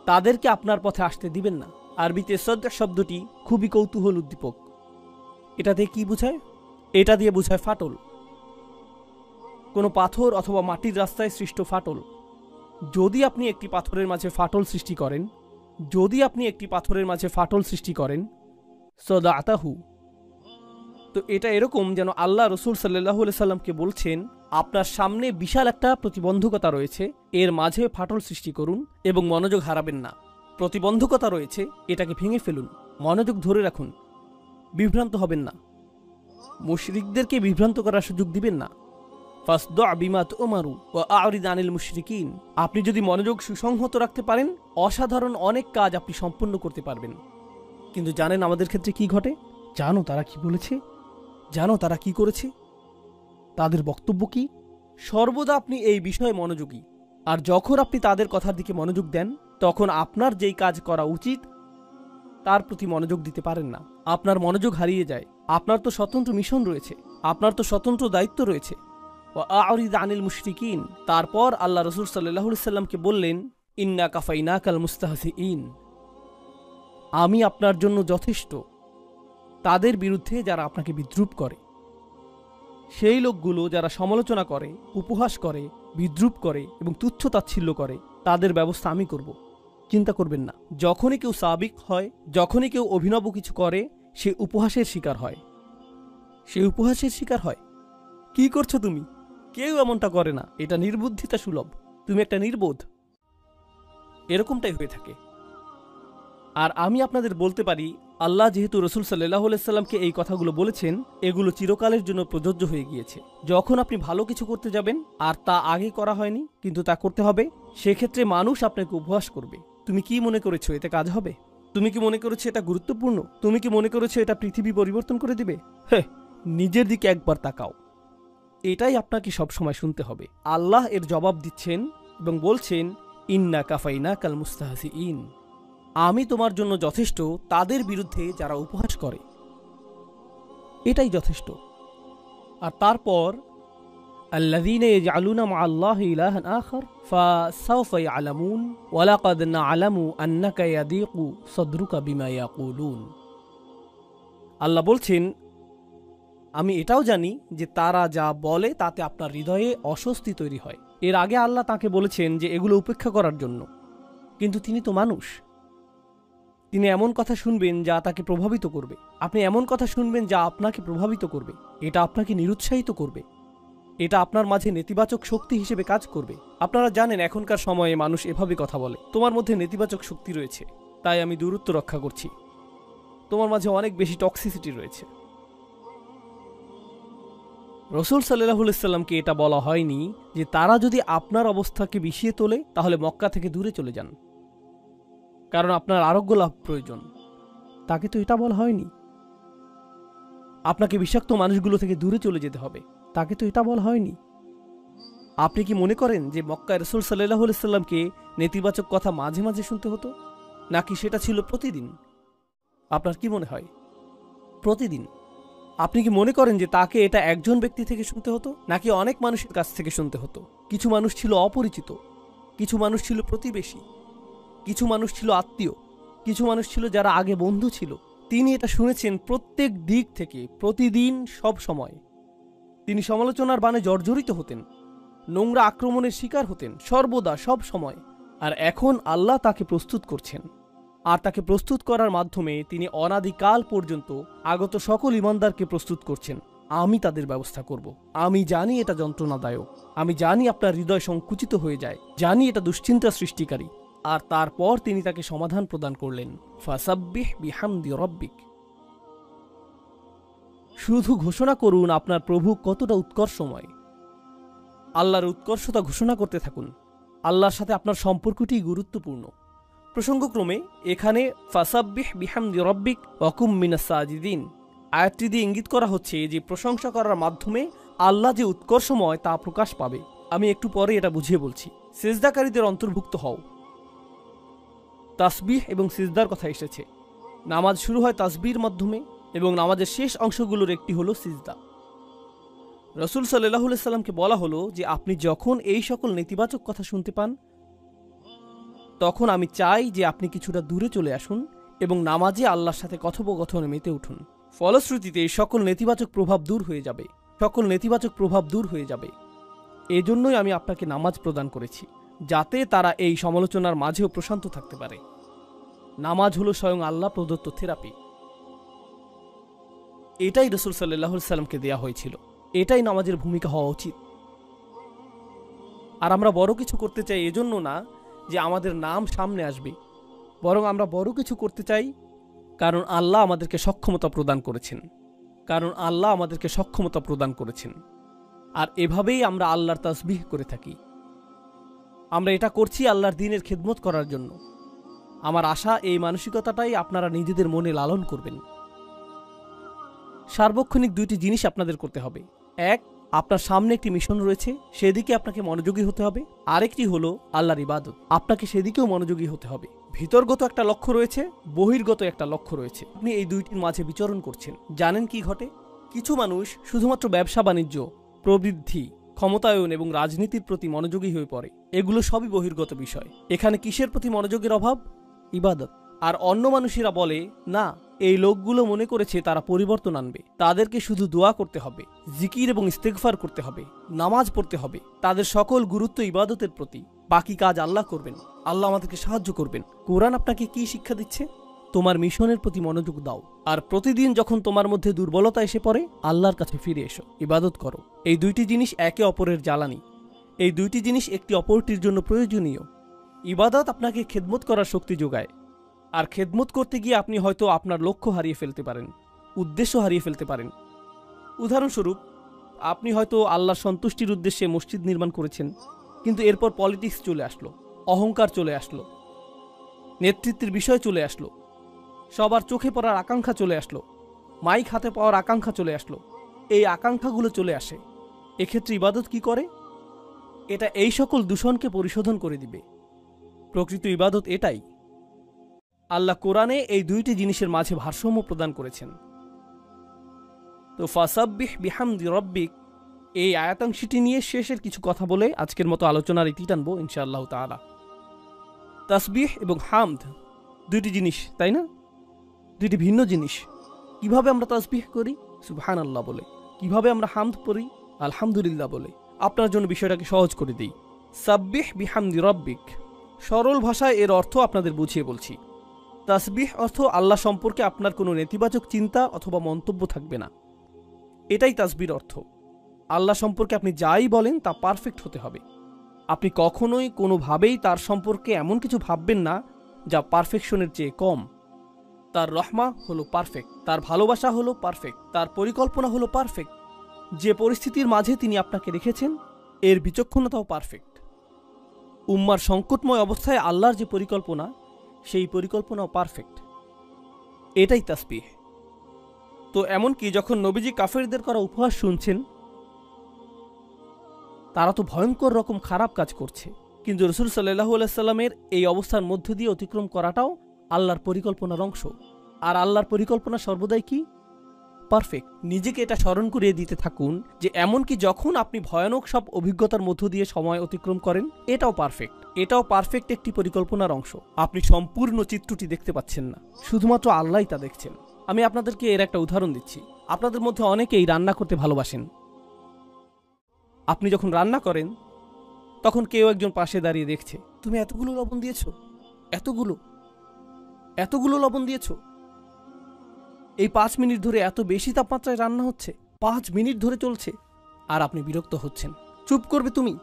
তাদেরকে আপনার পথে আসতে দিবেন না। আরবিতে সদ শব্দটি খুবই কৌতূহল উদ্দীপক। এটাতে কি বোঝায়? এটা দিয়ে বোঝায় ফাটল, কোনো পাথর অথবা মাটির রাস্তায় সৃষ্ট ফাটল। যদি আপনি একটি পাথরের মাঝে ফাটল সৃষ্টি করেন, যদি আপনি একটি পাথরের মাঝে ফাটল সৃষ্টি করেন, সদাতাহু, তো এটা এরকম যেন আল্লাহ রাসূল সাল্লাল্লাহু আলাইহি সাল্লামকে বলছেন, আপনার সামনে বিশাল একটা প্রতিবন্ধকতা রয়েছে, এর মাঝে ফাটল সৃষ্টি করুন এবং মনোযোগ হারাবেন না। প্রতিবন্ধকতা রয়েছে, এটাকে ভেঙে ফেলুন, মনোযোগ ধরে রাখুন, বিভ্রান্ত হবেন না, মুশরিকদেরকে বিভ্রান্ত করার সুযোগ দিবেন না। ফাসদা বিমা তুমারু ওয়া আ'রিদ আনিল মুশরিকিন। আপনি যদি মনোযোগ সুসংহত রাখতে পারেন, অসাধারণ অনেক কাজ আপনি সম্পন্ন করতে পারবেন। কিন্তু জানেন আমাদের ক্ষেত্রে কি ঘটে? জানো তারা কি বলেছে? জানো তারা কি করেছে? তাদের বক্তব্য কি? সর্বদা আপনি এই বিষয়ে মনোযোগী, আর যখন আপনি তাদের কথার দিকে মনোযোগ দেন, তখন আপনার যেই কাজ করা উচিত তার প্রতি মনোযোগ দিতে পারেন না। আপনার মনোযোগ হারিয়ে যায়। আপনার তো স্বতন্ত্র মিশন রয়েছে, আপনার তো স্বতন্ত্র দায়িত্ব রয়েছে। ওয়া আ'রিদ আনিল মুশরিকিন। তারপর আল্লাহ রাসূল সাল্লাল্লাহু আলাইহি সাল্লামকে বললেন, ইন্না কাফাইনাকাল মুস্তাহজিইন, আমি আপনার জন্য যথেষ্ট তাদের বিরুদ্ধে যারা আপনাকে বিদ্রূপ করে। সেই লোকগুলো যারা সমালোচনা করে, উপহাস করে, বিদ্রূপ করে এবং তুচ্ছ-তাচ্ছিল্য করে, তাদের ব্যবস্থা আমি করব। চিন্তা করবেন না। যখনই কেউ সাবিক হয়, যখনই কেউ অভিনব কিছু করে, সে উপহাসের শিকার হয়। সে উপহাসের শিকার হয়। কি করছো তুমি? কেউ এমনটা করে না, এটা নির্বুদ্ধিতা সুলভ, তুমি একটা নির্বোধ, এরকমটাই হয়ে থাকে। আর আমি আপনাদের বলতে পারি, আল্লাহ যেহেতু রাসূল সাল্লাল্লাহু আলাইহি সাল্লামকে এই কথাগুলো বলেছেন, এগুলো চিরকালের জন্য প্রযোজ্য হয়ে গিয়েছে। যখন আপনি ভালো কিছু করতে যাবেন আর তা আগে করা হয়নি কিন্তু তা করতে হবে, সেক্ষেত্রে মানুষ আপনাকে উপহাস করবে। তুমি কি মনে করেছো এতে কাজ হবে? তুমি কি মনে করেছো এটা গুরুত্বপূর্ণ? তুমি কি মনে করেছো এটা পৃথিবী পরিবর্তন করে দিবে? হ্যাঁ, নিজের দিকে একবার তাকাও। এটাই আপনাকে সবসময় শুনতে হবে। আল্লাহ এর জবাব দিচ্ছেন এবং বলছেন, ইন্না কাফাইনাকাল মুস্তাহজিইন, আমি তোমার জন্য যথেষ্ট তাদের বিরুদ্ধে যারা উপহাস করে। এটাই যথেষ্ট। আর তারপর আল্লাযীনা ইয়াজআলুনা মা'আল্লাহি ইলাহান আখার ফাসাওফা ইয়ালামুন ওয়া লাকাদ না'লামু আন্নাকা ইয়াদীকু সাদরুকা বিমা ইয়াকুলুন। আল্লাহ বলছেন, আমি এটাও জানি যে তারা যা বলে তাতে আপনার হৃদয়ে অস্বস্তি তৈরি হয়। এর আগে আল্লাহ তাকে বলেছেন যে এগুলো উপেক্ষা করার জন্য, কিন্তু তিনি তো মানুষ। তিনি এমন কথা শুনবেন যা তাকে প্রভাবিত করবে। আপনি এমন কথা শুনবেন যা আপনাকে প্রভাবিত করবে। এটা আপনাকে নিরুৎসাহিত করবে। এটা আপনার মাঝে নেতিবাচক শক্তি হিসেবে কাজ করবে। আপনারা জানেন এখনকার সময়ে মানুষ এভাবে কথা বলে, তোমার মধ্যে নেতিবাচক শক্তি রয়েছে, তাই আমি দূরত্ব রক্ষা করছি। তোমার মাঝে অনেক বেশি টক্সিসিটি রয়েছে। রাসূল সাল্লাল্লাহু আলাইহি সাল্লামকে এটা বলা হয়নি যে তারা যদি আপনার অবস্থাকে বিষিয়ে তোলে তাহলে মক্কা থেকে দূরে চলে যান, কারণ আপনার আরোগ্য লাভ প্রয়োজন। তাকে তো এটা বলা হয়নি। আপনাকে বিষাক্ত মানুষগুলো থেকে দূরে চলে যেতে হবে। তাকে তো এটা বলা হয়নি। আপনি কি মনে করেন যে মক্কায় রাসূল সাল্লাল্লাহু আলাইহি সাল্লামকে নেতিবাচক কথা মাঝে মাঝে শুনতে হতো, নাকি সেটা ছিল প্রতিদিন? আপনার কি মনে হয়? প্রতিদিন। আপনি কি মনে করেন যে তাকে এটা একজন ব্যক্তি থেকে শুনতে হতো, নাকি অনেক মানুষের কাছ থেকে শুনতে হতো? কিছু মানুষ ছিল অপরিচিত, কিছু মানুষ ছিল প্রতিবেশী, কিছু মানুষ ছিল আত্মীয়, কিছু মানুষ ছিল যারা আগে বন্ধু ছিল। তিনি এটা শুনেছেন প্রত্যেক দিক থেকে, প্রতিদিন, সব সময়। তিনি সমালোচনার বাণে জর্জরিত হতেন, নোংরা আক্রমণের শিকার হতেন, সর্বদা, সব সময়। আর এখন আল্লাহ তাকে প্রস্তুত করছেন, আর তাকে প্রস্তুত করার মাধ্যমে তিনি অনাদিকাল পর্যন্ত আগত সকল ঈমানদারকে প্রস্তুত করছেন। আমি তাদের ব্যবস্থা করব। আমি জানি এটা যন্ত্রণাদায়ক, আমি জানি আপনার হৃদয় সংকুচিত হয়ে যায়, জানি এটা দুশ্চিন্তা সৃষ্টিকারী। আর তারপর তিনি তাকে সমাধান প্রদান করলেন, ফাসাব্বিহ বিহামদি রব্বিক। শুধু ঘোষণা করুন আপনার প্রভু কতটা উৎকর্ষময়। আল্লাহর উৎকর্ষতা ঘোষণা করতে থাকুন। আল্লাহর সাথে আপনার সম্পর্কটি গুরুত্বপূর্ণ। প্রসঙ্গক্রমে এখানে ফাসাব্বিহ বিহামদি রব্বিক ওয়াকুম মিনাস সাজিদিন আয়াতটি দিয়ে ইঙ্গিত করা হচ্ছে যে প্রশংসা করার মাধ্যমে আল্লাহ যে উৎকর্ষময় তা প্রকাশ পাবে। আমি একটু পরে এটা বুঝিয়ে বলছি। সিজদাকারীদের অন্তর্ভুক্ত হও। তাসবিহ এবং সিজদার কথা এসেছে। নামাজ শুরু হয় তাসবিহর মাধ্যমে এবং নামাজের শেষ অংশগুলোর একটি হলো সিজদা। রাসূল সাল্লাল্লাহু আলাইহি সাল্লামকে বলা হলো যে আপনি যখন এই সকল নেতিবাচক কথা শুনতে পান, তখন আমি চাই যে আপনি কিছুটা দূরে চলে আসুন এবং নামাজে আল্লাহর সাথে কথোপকথনে মেতে উঠুন। ফলশ্রুতিতে সকল নেতিবাচক প্রভাব দূর হয়ে যাবে, সকল নেতিবাচক প্রভাব দূর হয়ে যাবে। এজন্যই আমি আপনাকে নামাজ প্রদান করেছি, যাতে তারা এই সমালোচনার মাঝেও প্রশান্ত থাকতে পারে। নামাজ হলো স্বয়ং আল্লাহ প্রদত্ত থেরাপি। এটাই রাসূল সাল্লাল্লাহু আলাইহি সাল্লামকে দেয়া হয়েছিল, এটাই নামাজের ভূমিকা হওয়া উচিত। আর আমরা বড় কিছু করতে চাই এজন্য না যে আমাদের নাম সামনে আসবে, বরং আমরা বড় কিছু করতে চাই কারণ আল্লাহ আমাদেরকে সক্ষমতা প্রদান করেছেন, কারণ আল্লাহ আমাদেরকে সক্ষমতা প্রদান করেছেন। আর এভাবেই আমরা আল্লাহর তাসবিহ করে থাকি। আমরা এটা করছি আল্লাহর দ্বীনের খেদমত করার জন্য। আমার আশা এই মানসিকতাটাই আপনারা নিজেদের মনে লালন করবেন। সার্বক্ষণিক দুইটি জিনিস আপনাদের করতে হবে। এক, আপনার সামনে একটি মিশন রয়েছে, সেদিকে আপনাকে মনোযোগী হতে হবে। আরেকটি হলো আল্লাহর ইবাদত, আপনাকে সেদিকেও মনোযোগী হতে হবে। ভিতরগত একটা লক্ষ্য রয়েছে, বহির্গত একটা লক্ষ্য রয়েছে। আপনি এই দুইটির মাঝে বিচরণ করছেন। জানেন কি ঘটে? কিছু মানুষ শুধুমাত্র ব্যবসা বাণিজ্য, প্রবৃদ্ধি, ক্ষমতায়ন এবং রাজনীতির প্রতি মনোযোগী হয়ে পড়ে। এগুলো সবই বহির্গত বিষয়। এখানে কিসের প্রতি মনোযোগের অভাব? ইবাদত। আর অন্য মানুষেরা বলে, না, এই লোকগুলো মনে করেছে তারা পরিবর্তন আনবে, তাদেরকে শুধু দোয়া করতে হবে, জিকির এবং ইস্তেগফার করতে হবে, নামাজ পড়তে হবে। তাদের সকল গুরুত্ব ইবাদতের প্রতি, বাকি কাজ আল্লাহ করবেন, আল্লাহ আমাদেরকে সাহায্য করবেন। কোরআন আপনাকে কি শিক্ষা দিচ্ছে? তোমার মিশনের প্রতি মনোযোগ দাও, আর প্রতিদিন যখন তোমার মধ্যে দুর্বলতা এসে পড়ে, আল্লাহর কাছে ফিরে এসো, ইবাদত করো। এই দুইটি জিনিস একে অপরের জ্বালানি, এই দুইটি জিনিস একটি অপরটির জন্য প্রয়োজনীয়। ইবাদত আপনাকে খেদমত করার শক্তি যোগায়, আর খেদমত করতে গিয়ে আপনি হয়তো আপনার লক্ষ্য হারিয়ে ফেলতে পারেন, উদ্দেশ্য হারিয়ে ফেলতে পারেন। উদাহরণস্বরূপ, আপনি হয়তো আল্লাহর সন্তুষ্টির উদ্দেশ্যে মসজিদ নির্মাণ করেছেন, কিন্তু এরপর পলিটিক্স চলে আসলো, অহংকার চলে আসলো, নেতৃত্বের বিষয় চলে আসলো, সবার চোখে পড়ার আকাঙ্ক্ষা চলে আসলো, মাইক হাতে পাওয়ার আকাঙ্ক্ষা চলে আসলো। এই আকাঙ্ক্ষাগুলো চলে আসে। এক্ষেত্রে ইবাদত কি করে? এটা এই সকল দূষণকে পরিশোধন করে দিবে। প্রকৃত ইবাদত এটাই। আল্লাহ কোরআনে এই দুইটি জিনিসের মাঝে ভারসাম্য প্রদান করেছেন। তো ফাসাব্বিহ বিহামদি রব্বিক, এই আয়াতাংশটি নিয়ে শেষের কিছু কথা বলে আজকের মতো আলোচনার ইতি টানবো ইনশাআল্লাহ তাআলা। তাসবিহ এবং হামদ দুইটি জিনিস, তাই না? দুইটি ভিন্ন জিনিস। কিভাবে আমরা তাসবিহ করি? সুবহানাল্লাহ বলে। কিভাবে আমরা হামদ পড়ি? আলহামদুলিল্লাহ বলে। আপনার জন্য বিষয়টাকে সহজ করে দিই। সাব্বিহ বিহামদি রব্বিক, সরল ভাষায় এর অর্থ আপনাদের বুঝিয়ে বলছি। তাসবিহ অর্থ আল্লাহ সম্পর্কে আপনার কোনো নেতিবাচক চিন্তা অথবা মন্তব্য থাকবে না। এটাই তাসবির অর্থ। আল্লাহ সম্পর্কে আপনি যাই বলেন তা পারফেক্ট হতে হবে। আপনি কখনোই কোনোভাবেই তার সম্পর্কে এমন কিছু ভাববেন না যা পারফেকশনের চেয়ে কম। তার রহমা হলো পারফেক্ট, তার ভালোবাসা হলো পারফেক্ট, তার পরিকল্পনা হলো পারফেক্ট। যে পরিস্থিতির মাঝে তিনি আপনাকে রেখেছেন এর বিচক্ষণতাও পারফেক্ট। উম্মার সংকটময় অবস্থায় আল্লাহর যে পরিকল্পনা, সেই পরিকল্পনাও পারফেক্ট। এটাই তাসবিহ। তো এমনকি যখন নবীজি কাফেরদের করা উপহাস শুনছেন, তারা তো ভয়ঙ্কর রকম খারাপ কাজ করছে, কিন্তু রাসূল সাল্লাল্লাহু আলাইহি সাল্লামের এই অবস্থার মধ্য দিয়ে অতিক্রম করাটাও আল্লাহর পরিকল্পনার অংশ। আর আল্লাহর পরিকল্পনা সর্বদাই কি? পারফেক্ট। নিজেকে এটা স্মরণ করিয়ে দিতে থাকুন যে এমনকি যখন আপনি ভয়ানক সব অভিজ্ঞতার মধ্য দিয়ে সময় অতিক্রম করেন, এটাও পারফেক্ট। এটাও পারফেক্ট একটি পরিকল্পনার অংশ। আপনি সম্পূর্ণ চিত্রটি দেখতে পাচ্ছেন না, শুধুমাত্র আল্লাহই তা দেখছেন। আমি আপনাদেরকে এর একটা উদাহরণ দিচ্ছি। আপনাদের মধ্যে অনেকেই রান্না করতে ভালোবাসেন। আপনি যখন রান্না করেন তখন কেউ একজন পাশে দাঁড়িয়ে দেখছে, তুমি এতগুলো লবণ দিয়েছো, এতগুলো লবণ দিয়েছো। এই 5 মিনিট ধরে এত বেশি তাপমাত্রায় রান্না হচ্ছে, 5 মিনিট ধরে চলছে, আর আপনি বিরক্ত হচ্ছেন। চুপ করবে তুমি?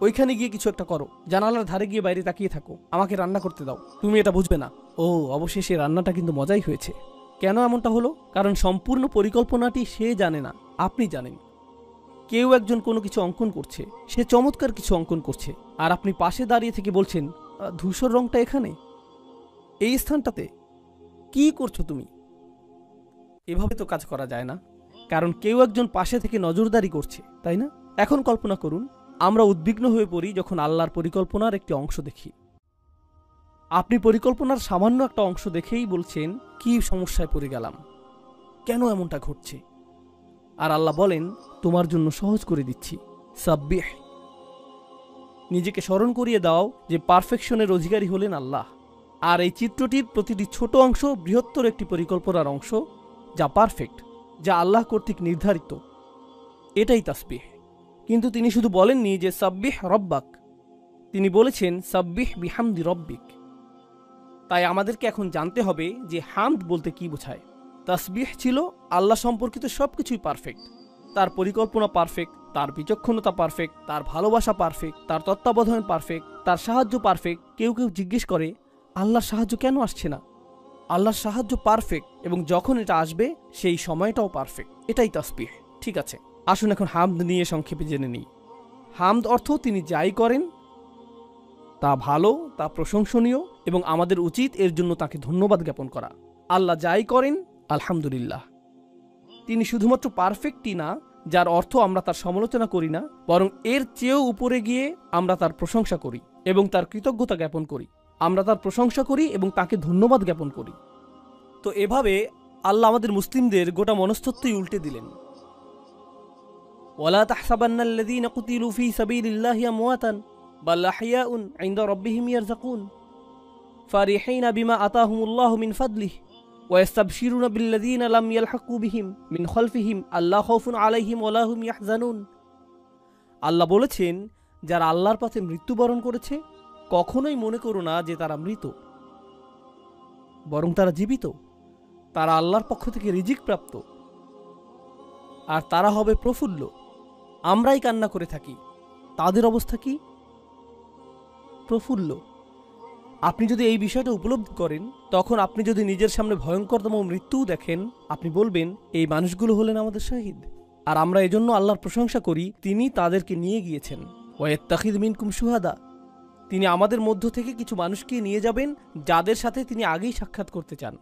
ওইখানে গিয়ে কিছু একটা করো, জানালার ধারে গিয়ে বাইরে তাকিয়ে থাকো, আমাকে রান্না করতে দাও। তুমি এটা বুঝবে না। ও, অবশেষে রান্নাটা কিন্তু মজাই হয়েছে। কেন এমনটা হলো? কারণ সম্পূর্ণ পরিকল্পনাটি সে জানে না, আপনি জানেন। কেউ একজন কোনো কিছু অঙ্কন করছে, সে চমৎকার কিছু অঙ্কন করছে, আর আপনি পাশে দাঁড়িয়ে থেকে বলছেন, ধূসর রংটা এখানে, এই স্থানটাতে, কি করছো তুমি? এভাবে তো কাজ করা যায় না, কারণ কেউ একজন পাশে থেকে নজরদারি করছে, তাই না? এখন কল্পনা করুন, আমরা উদ্বিগ্ন হয়ে পড়ি যখন আল্লাহর পরিকল্পনার একটি অংশ দেখি। আপনি পরিকল্পনার সামান্য একটা অংশ দেখেই বলছেন, কি সমস্যায় পড়ে গেলাম, কেন এমনটা ঘটছে? আর আল্লাহ বলেন, তোমার জন্য সহজ করে দিচ্ছি, সাব্বিহ। নিজেকে স্মরণ করিয়ে দাও যে পারফেকশনের অধিকারী হলেন আল্লাহ। আর এই চিত্রটির প্রতিটি ছোট অংশ বৃহত্তর একটি পরিকল্পনার অংশ, যা পারফেক্ট, যা আল্লাহ কর্তৃক নির্ধারিত। এটাই তাসবিহ। কিন্তু তিনি শুধু বলেননি যে সাব্বিহ রব্বাক, তিনি বলেছেন সাব্বিহ বিহামদি রব্বিক। তাই আমাদেরকে এখন জানতে হবে যে হামদ বলতে কি বোঝায়। তাসবিহ ছিল আল্লাহ সম্পর্কিত সবকিছুই পারফেক্ট। তার পরিকল্পনা পারফেক্ট, তার বিচক্ষণতা পারফেক্ট, তার ভালোবাসা পারফেক্ট, তার তত্ত্বাবধান পারফেক্ট, তার সাহায্য পারফেক্ট। কেউ কেউ জিজ্ঞেস করে, আল্লাহর সাহায্য কেন আসছে না? আল্লাহর সাহায্য পারফেক্ট, এবং যখন এটা আসবে সেই সময়টাও পারফেক্ট। এটাই তাসবিহ। ঠিক আছে, আসুন এখন হামদ নিয়ে সংক্ষেপে জেনে নিই। হামদ অর্থ তিনি যাই করেন তা ভালো, তা প্রশংসনীয়, এবং আমাদের উচিত এর জন্য তাকে ধন্যবাদ জ্ঞাপন করা। আল্লাহ যাই করেন আলহামদুলিল্লাহ। তিনি শুধুমাত্র পারফেক্টই না, যার অর্থ আমরা তার সমালোচনা করি না, বরং এর চেয়েও উপরে গিয়ে আমরা তার প্রশংসা করি এবং তার কৃতজ্ঞতা জ্ঞাপন করি। আমরা তার প্রশংসা করি এবং তাকে ধন্যবাদ জ্ঞাপন করি। তো এভাবে আল্লাহ আমাদের মুসলিমদের গোটা মনস্তত্ত্বই উল্টে দিলেন। ওয়ালা তাহসাবান্নাল্লাযীনা কুতিলু ফী সাবিলিল্লাহি আমওয়াতান বাল আহইয়াউন ইনদা রাব্বিহিম ইয়ারযাকুন ফারিহিনা বিমা আতাহুমুল্লাহু মিন ফাদলিহি ওয়া ইস্তাবশিরুনা বিল্লাযীনা লাম ইয়ালহাকু বিহিম মিন খালফিহিম আল্লা খাউফুন আলাইহিম ওয়া লা হুম ইয়াহজানুন। আল্লাহ বলেছেন, যারা আল্লাহর পথে মৃত্যুবরণ করেছে কখনোই মনে করো না যে তারা মৃত, বরং তারা জীবিত। তারা আল্লাহর পক্ষ থেকে রিজিক প্রাপ্ত, আর তারা হবে প্রফুল্ল। আমরাই কান্না করে থাকি, তাদের অবস্থা কি? প্রফুল্ল। আপনি যদি এই বিষয়টা উপলব্ধি করেন, তখন আপনি যদি নিজের সামনে ভয়ঙ্করতম মৃত্যুও দেখেন, আপনি বলবেন, এই মানুষগুলো হলেন আমাদের শহীদ। আর আমরা এজন্য আল্লাহর প্রশংসা করি, তিনি তাদেরকে নিয়ে গিয়েছেন। ওয়াইত্তাখিদ মিনকুম শুহাদা, তিনি আমাদের মধ্য থেকে কিছু মানুষকে নিয়ে যাবেন যাদের সাথে তিনি আগেই সাক্ষাৎ করতে চান,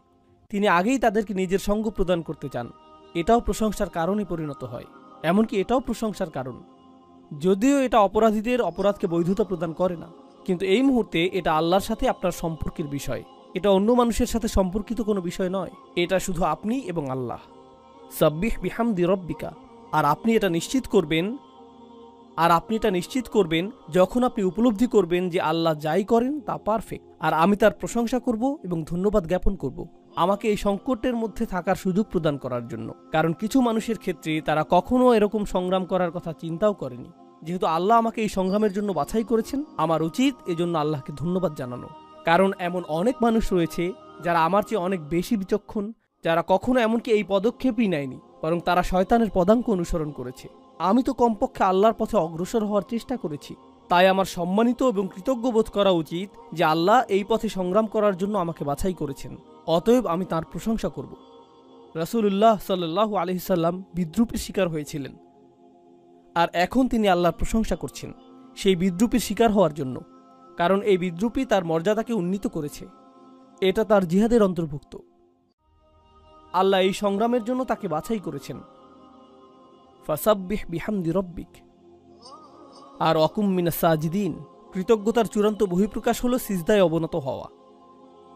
তিনি আগেই তাদেরকে নিজের সঙ্গ প্রদান করতে চান। এটাও প্রশংসার কারণে পরিণত হয়। এমনকি এটাও প্রশংসার কারণ, যদিও এটা অপরাধীদের অপরাধকে বৈধতা প্রদান করে না, কিন্তু এই মুহূর্তে এটা আল্লাহর সাথে আপনার সম্পর্কের বিষয়। এটা অন্য মানুষের সাথে সম্পর্কিত কোনো বিষয় নয়, এটা শুধু আপনি এবং আল্লাহ। সাব্বিহ বিহামদি রব্বিকা। আর আপনি এটা নিশ্চিত করবেন যখন আপনি উপলব্ধি করবেন যে আল্লাহ যাই করেন তা পারফেক্ট, আর আমি তার প্রশংসা করব এবং ধন্যবাদ জ্ঞাপন করব আমাকে এই সংকটের মধ্যে থাকার সুযোগ প্রদান করার জন্য। কারণ কিছু মানুষের ক্ষেত্রে তারা কখনো এরকম সংগ্রাম করার কথা চিন্তাও করেনি। যেহেতু আল্লাহ আমাকে এই সংগ্রামের জন্য বাছাই করেছেন, আমার উচিত এজন্য আল্লাহকে ধন্যবাদ জানানো। কারণ এমন অনেক মানুষ রয়েছে যারা আমার চেয়ে অনেক বেশি বিচক্ষণ, যারা কখনো এমনকি এই পদক্ষেপই নেয়নি, বরং তারা শয়তানের পদাঙ্ক অনুসরণ করেছে। আমি তো কমপক্ষে আল্লাহর পথে অগ্রসর হওয়ার চেষ্টা করেছি। তাই আমার সম্মানিত এবং কৃতজ্ঞ বোধ করা উচিত যে আল্লাহ এই পথে সংগ্রাম করার জন্য আমাকে বাছাই করেছেন। অতএব আমি তাঁর প্রশংসা করব। রাসূলুল্লাহ সাল্লাল্লাহু আলাইহি সাল্লাম বিদ্রূপের শিকার হয়েছিলেন, আর এখন তিনি আল্লাহর প্রশংসা করছেন সেই বিদ্রূপের শিকার হওয়ার জন্য। কারণ এই বিদ্রূপই তার মর্যাদাকে উন্নীত করেছে। এটা তার জিহাদের অন্তর্ভুক্ত। আল্লাহ এই সংগ্রামের জন্য তাকে বাছাই করেছেন। ফাসাব্বিহ বিহামদি রব্বিক, আর অকুম মিনাস সাজিদিন, কৃতজ্ঞতার চূড়ান্ত বহিঃপ্রকাশ হলো সিজদায় অবনত হওয়া।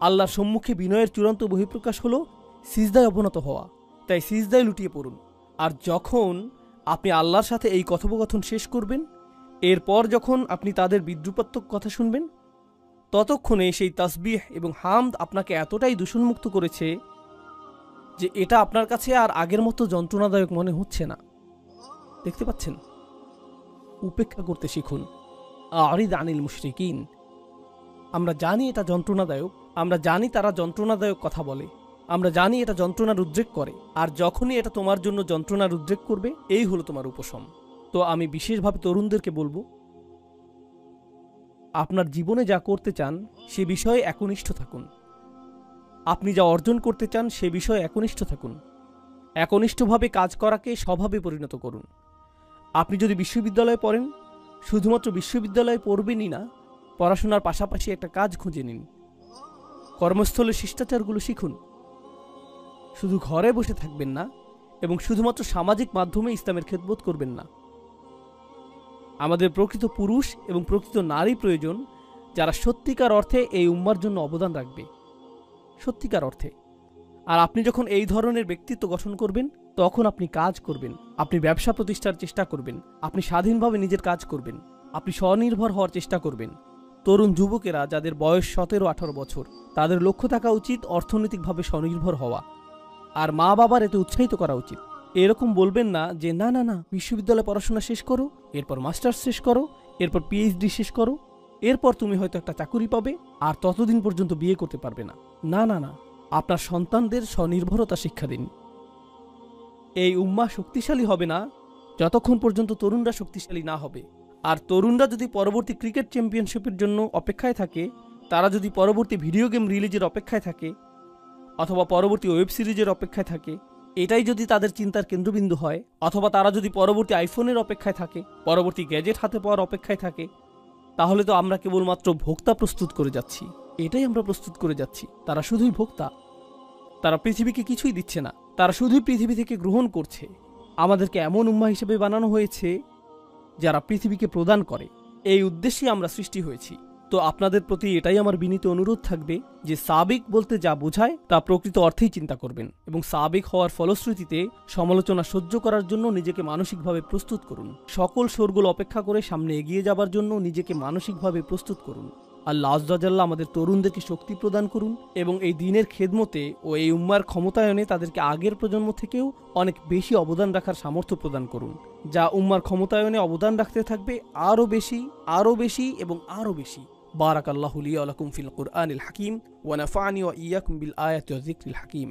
আল্লাহর সম্মুখে বিনয়ের চূড়ান্ত বহিঃপ্রকাশ হলো সিজদায় অবনত হওয়া। তাই সিজদায় লুটিয়ে পড়ুন। আর যখন আপনি আল্লাহর সাথে এই কথোপকথন শেষ করবেন, এরপর যখন আপনি তাদের বিদ্রুপাত্মক কথা শুনবেন, ততক্ষণে সেই তাসবিহ এবং হামদ আপনাকে এতটাই দূষণমুক্ত করেছে যে এটা আপনার কাছে আর আগের মতো যন্ত্রণাদায়ক মনে হচ্ছে না। দেখতে পাচ্ছেন? উপেক্ষা করতে শিখুন। আরিদ আনিল মুশরিকিন। আমরা জানি এটা যন্ত্রণাদায়ক, আমরা জানি তারা যন্ত্রণাদায়ক কথা বলে, আমরা জানি এটা যন্ত্রণার উদ্রেক করে, আর যখনই এটা তোমার জন্য যন্ত্রণার উদ্রেক করবে, এই হলো তোমার উপশম। তো আমি বিশেষভাবে তরুণদেরকে বলবো, আপনার জীবনে যা করতে চান সে বিষয়ে একনিষ্ঠ থাকুন। আপনি যা অর্জন করতে চান সে বিষয়ে একনিষ্ঠ থাকুন। একনিষ্ঠভাবে কাজ করাকে স্বভাবে পরিণত করুন। আপনি যদি বিশ্ববিদ্যালয়ে পড়েন, শুধুমাত্র বিশ্ববিদ্যালয়ে পড়বেনই না, পড়াশোনার পাশাপাশি একটা কাজ খুঁজে নিন। কর্মস্থলের শিষ্টাচারগুলো শিখুন। শুধু ঘরে বসে থাকবেন না এবং শুধুমাত্র সামাজিক মাধ্যমে ইসলামের খেদমত করবেন না। আমাদের প্রকৃত পুরুষ এবং প্রকৃত নারী প্রয়োজন, যারা সত্যিকার অর্থে এই উম্মার জন্য অবদান রাখবে, সত্যিকার অর্থে। আর আপনি যখন এই ধরনের ব্যক্তিত্ব গঠন করবেন, তখন আপনি কাজ করবেন, আপনি ব্যবসা প্রতিষ্ঠার চেষ্টা করবেন, আপনি স্বাধীনভাবে নিজের কাজ করবেন, আপনি স্বনির্ভর হওয়ার চেষ্টা করবেন। তরুণ যুবকেরা যাদের বয়স 17-18 বছর, তাদের লক্ষ্য থাকা উচিত অর্থনৈতিকভাবে স্বনির্ভর হওয়া। আর মা বাবার এতে উৎসাহিত করা উচিত। এরকম বলবেন না যে না না না, বিশ্ববিদ্যালয়ে পড়াশোনা শেষ করো, এরপর মাস্টার্স শেষ করো, এরপর পিএইচডি শেষ করো, এরপর তুমি হয়তো একটা চাকুরি পাবে, আর ততদিন পর্যন্ত বিয়ে করতে পারবে না। না না না, আপনার সন্তানদের স্বনির্ভরতা শিক্ষা দিন। এই উম্মাহ শক্তিশালী হবে না যতক্ষণ পর্যন্ত তরুণরা শক্তিশালী না হবে। আর তরুণরা যদি পরবর্তী ক্রিকেট চ্যাম্পিয়নশিপের জন্য অপেক্ষায় থাকে, তারা যদি পরবর্তী ভিডিও গেম রিলিজের অপেক্ষায় থাকে, অথবা পরবর্তী ওয়েব সিরিজের অপেক্ষায় থাকে, এটাই যদি তাদের চিন্তার কেন্দ্রবিন্দু হয়, অথবা তারা যদি পরবর্তী আইফোনের অপেক্ষায় থাকে, পরবর্তী গ্যাজেট হাতে পাওয়ার অপেক্ষায় থাকে, তাহলে তো আমরা কেবলমাত্র ভোক্তা প্রস্তুত করে যাচ্ছি। এটাই আমরা প্রস্তুত করে যাচ্ছি। তারা শুধুই ভোক্তা, তারা পৃথিবীকে কিছুই দিচ্ছে না, তারা শুধুই পৃথিবী থেকে গ্রহণ করছে। আমাদেরকে এমন উম্মাহ হিসেবে বানানো হয়েছে যারা পৃথিবীকে প্রদান করে। এই উদ্দেশ্যে আমরা সৃষ্টি হয়েছি। তো আপনাদের প্রতি এটাই আমার বিনীত অনুরোধ থাকবে যে সাবিক বলতে যা বোঝায় তা প্রকৃত অর্থেই চিন্তা করবেন, এবং সাবিক হওয়ার ফলশ্রুতিতে সমালোচনা সহ্য করার জন্য নিজেকে মানসিকভাবে প্রস্তুত করুন। সকল শোরগোল অপেক্ষা করে সামনে এগিয়ে যাবার জন্য নিজেকে মানসিকভাবে প্রস্তুত করুন। আল্লাহ আযজা ওয়াজাল্লাহ আমাদের তরুণদেরকে শক্তি প্রদান করুন এবং এই দ্বীনের খেদমতে ও এই উম্মার ক্ষমতায়নে তাদেরকে আগের প্রজন্ম থেকেও অনেক বেশি অবদান রাখার সামর্থ্য প্রদান করুন, যা উম্মার ক্ষমতায়নে অবদান রাখতে থাকবে আরও বেশি, আরও বেশি এবং আরও বেশি। বারাকাল্লাহু লি ওয়া লাকুম ফিল কুরআনিল হাকিম ওয়া নাফা'নি ওয়া ইয়্যাকুম বিল আয়াতি ওয়াজ যিকরিল হাকিম।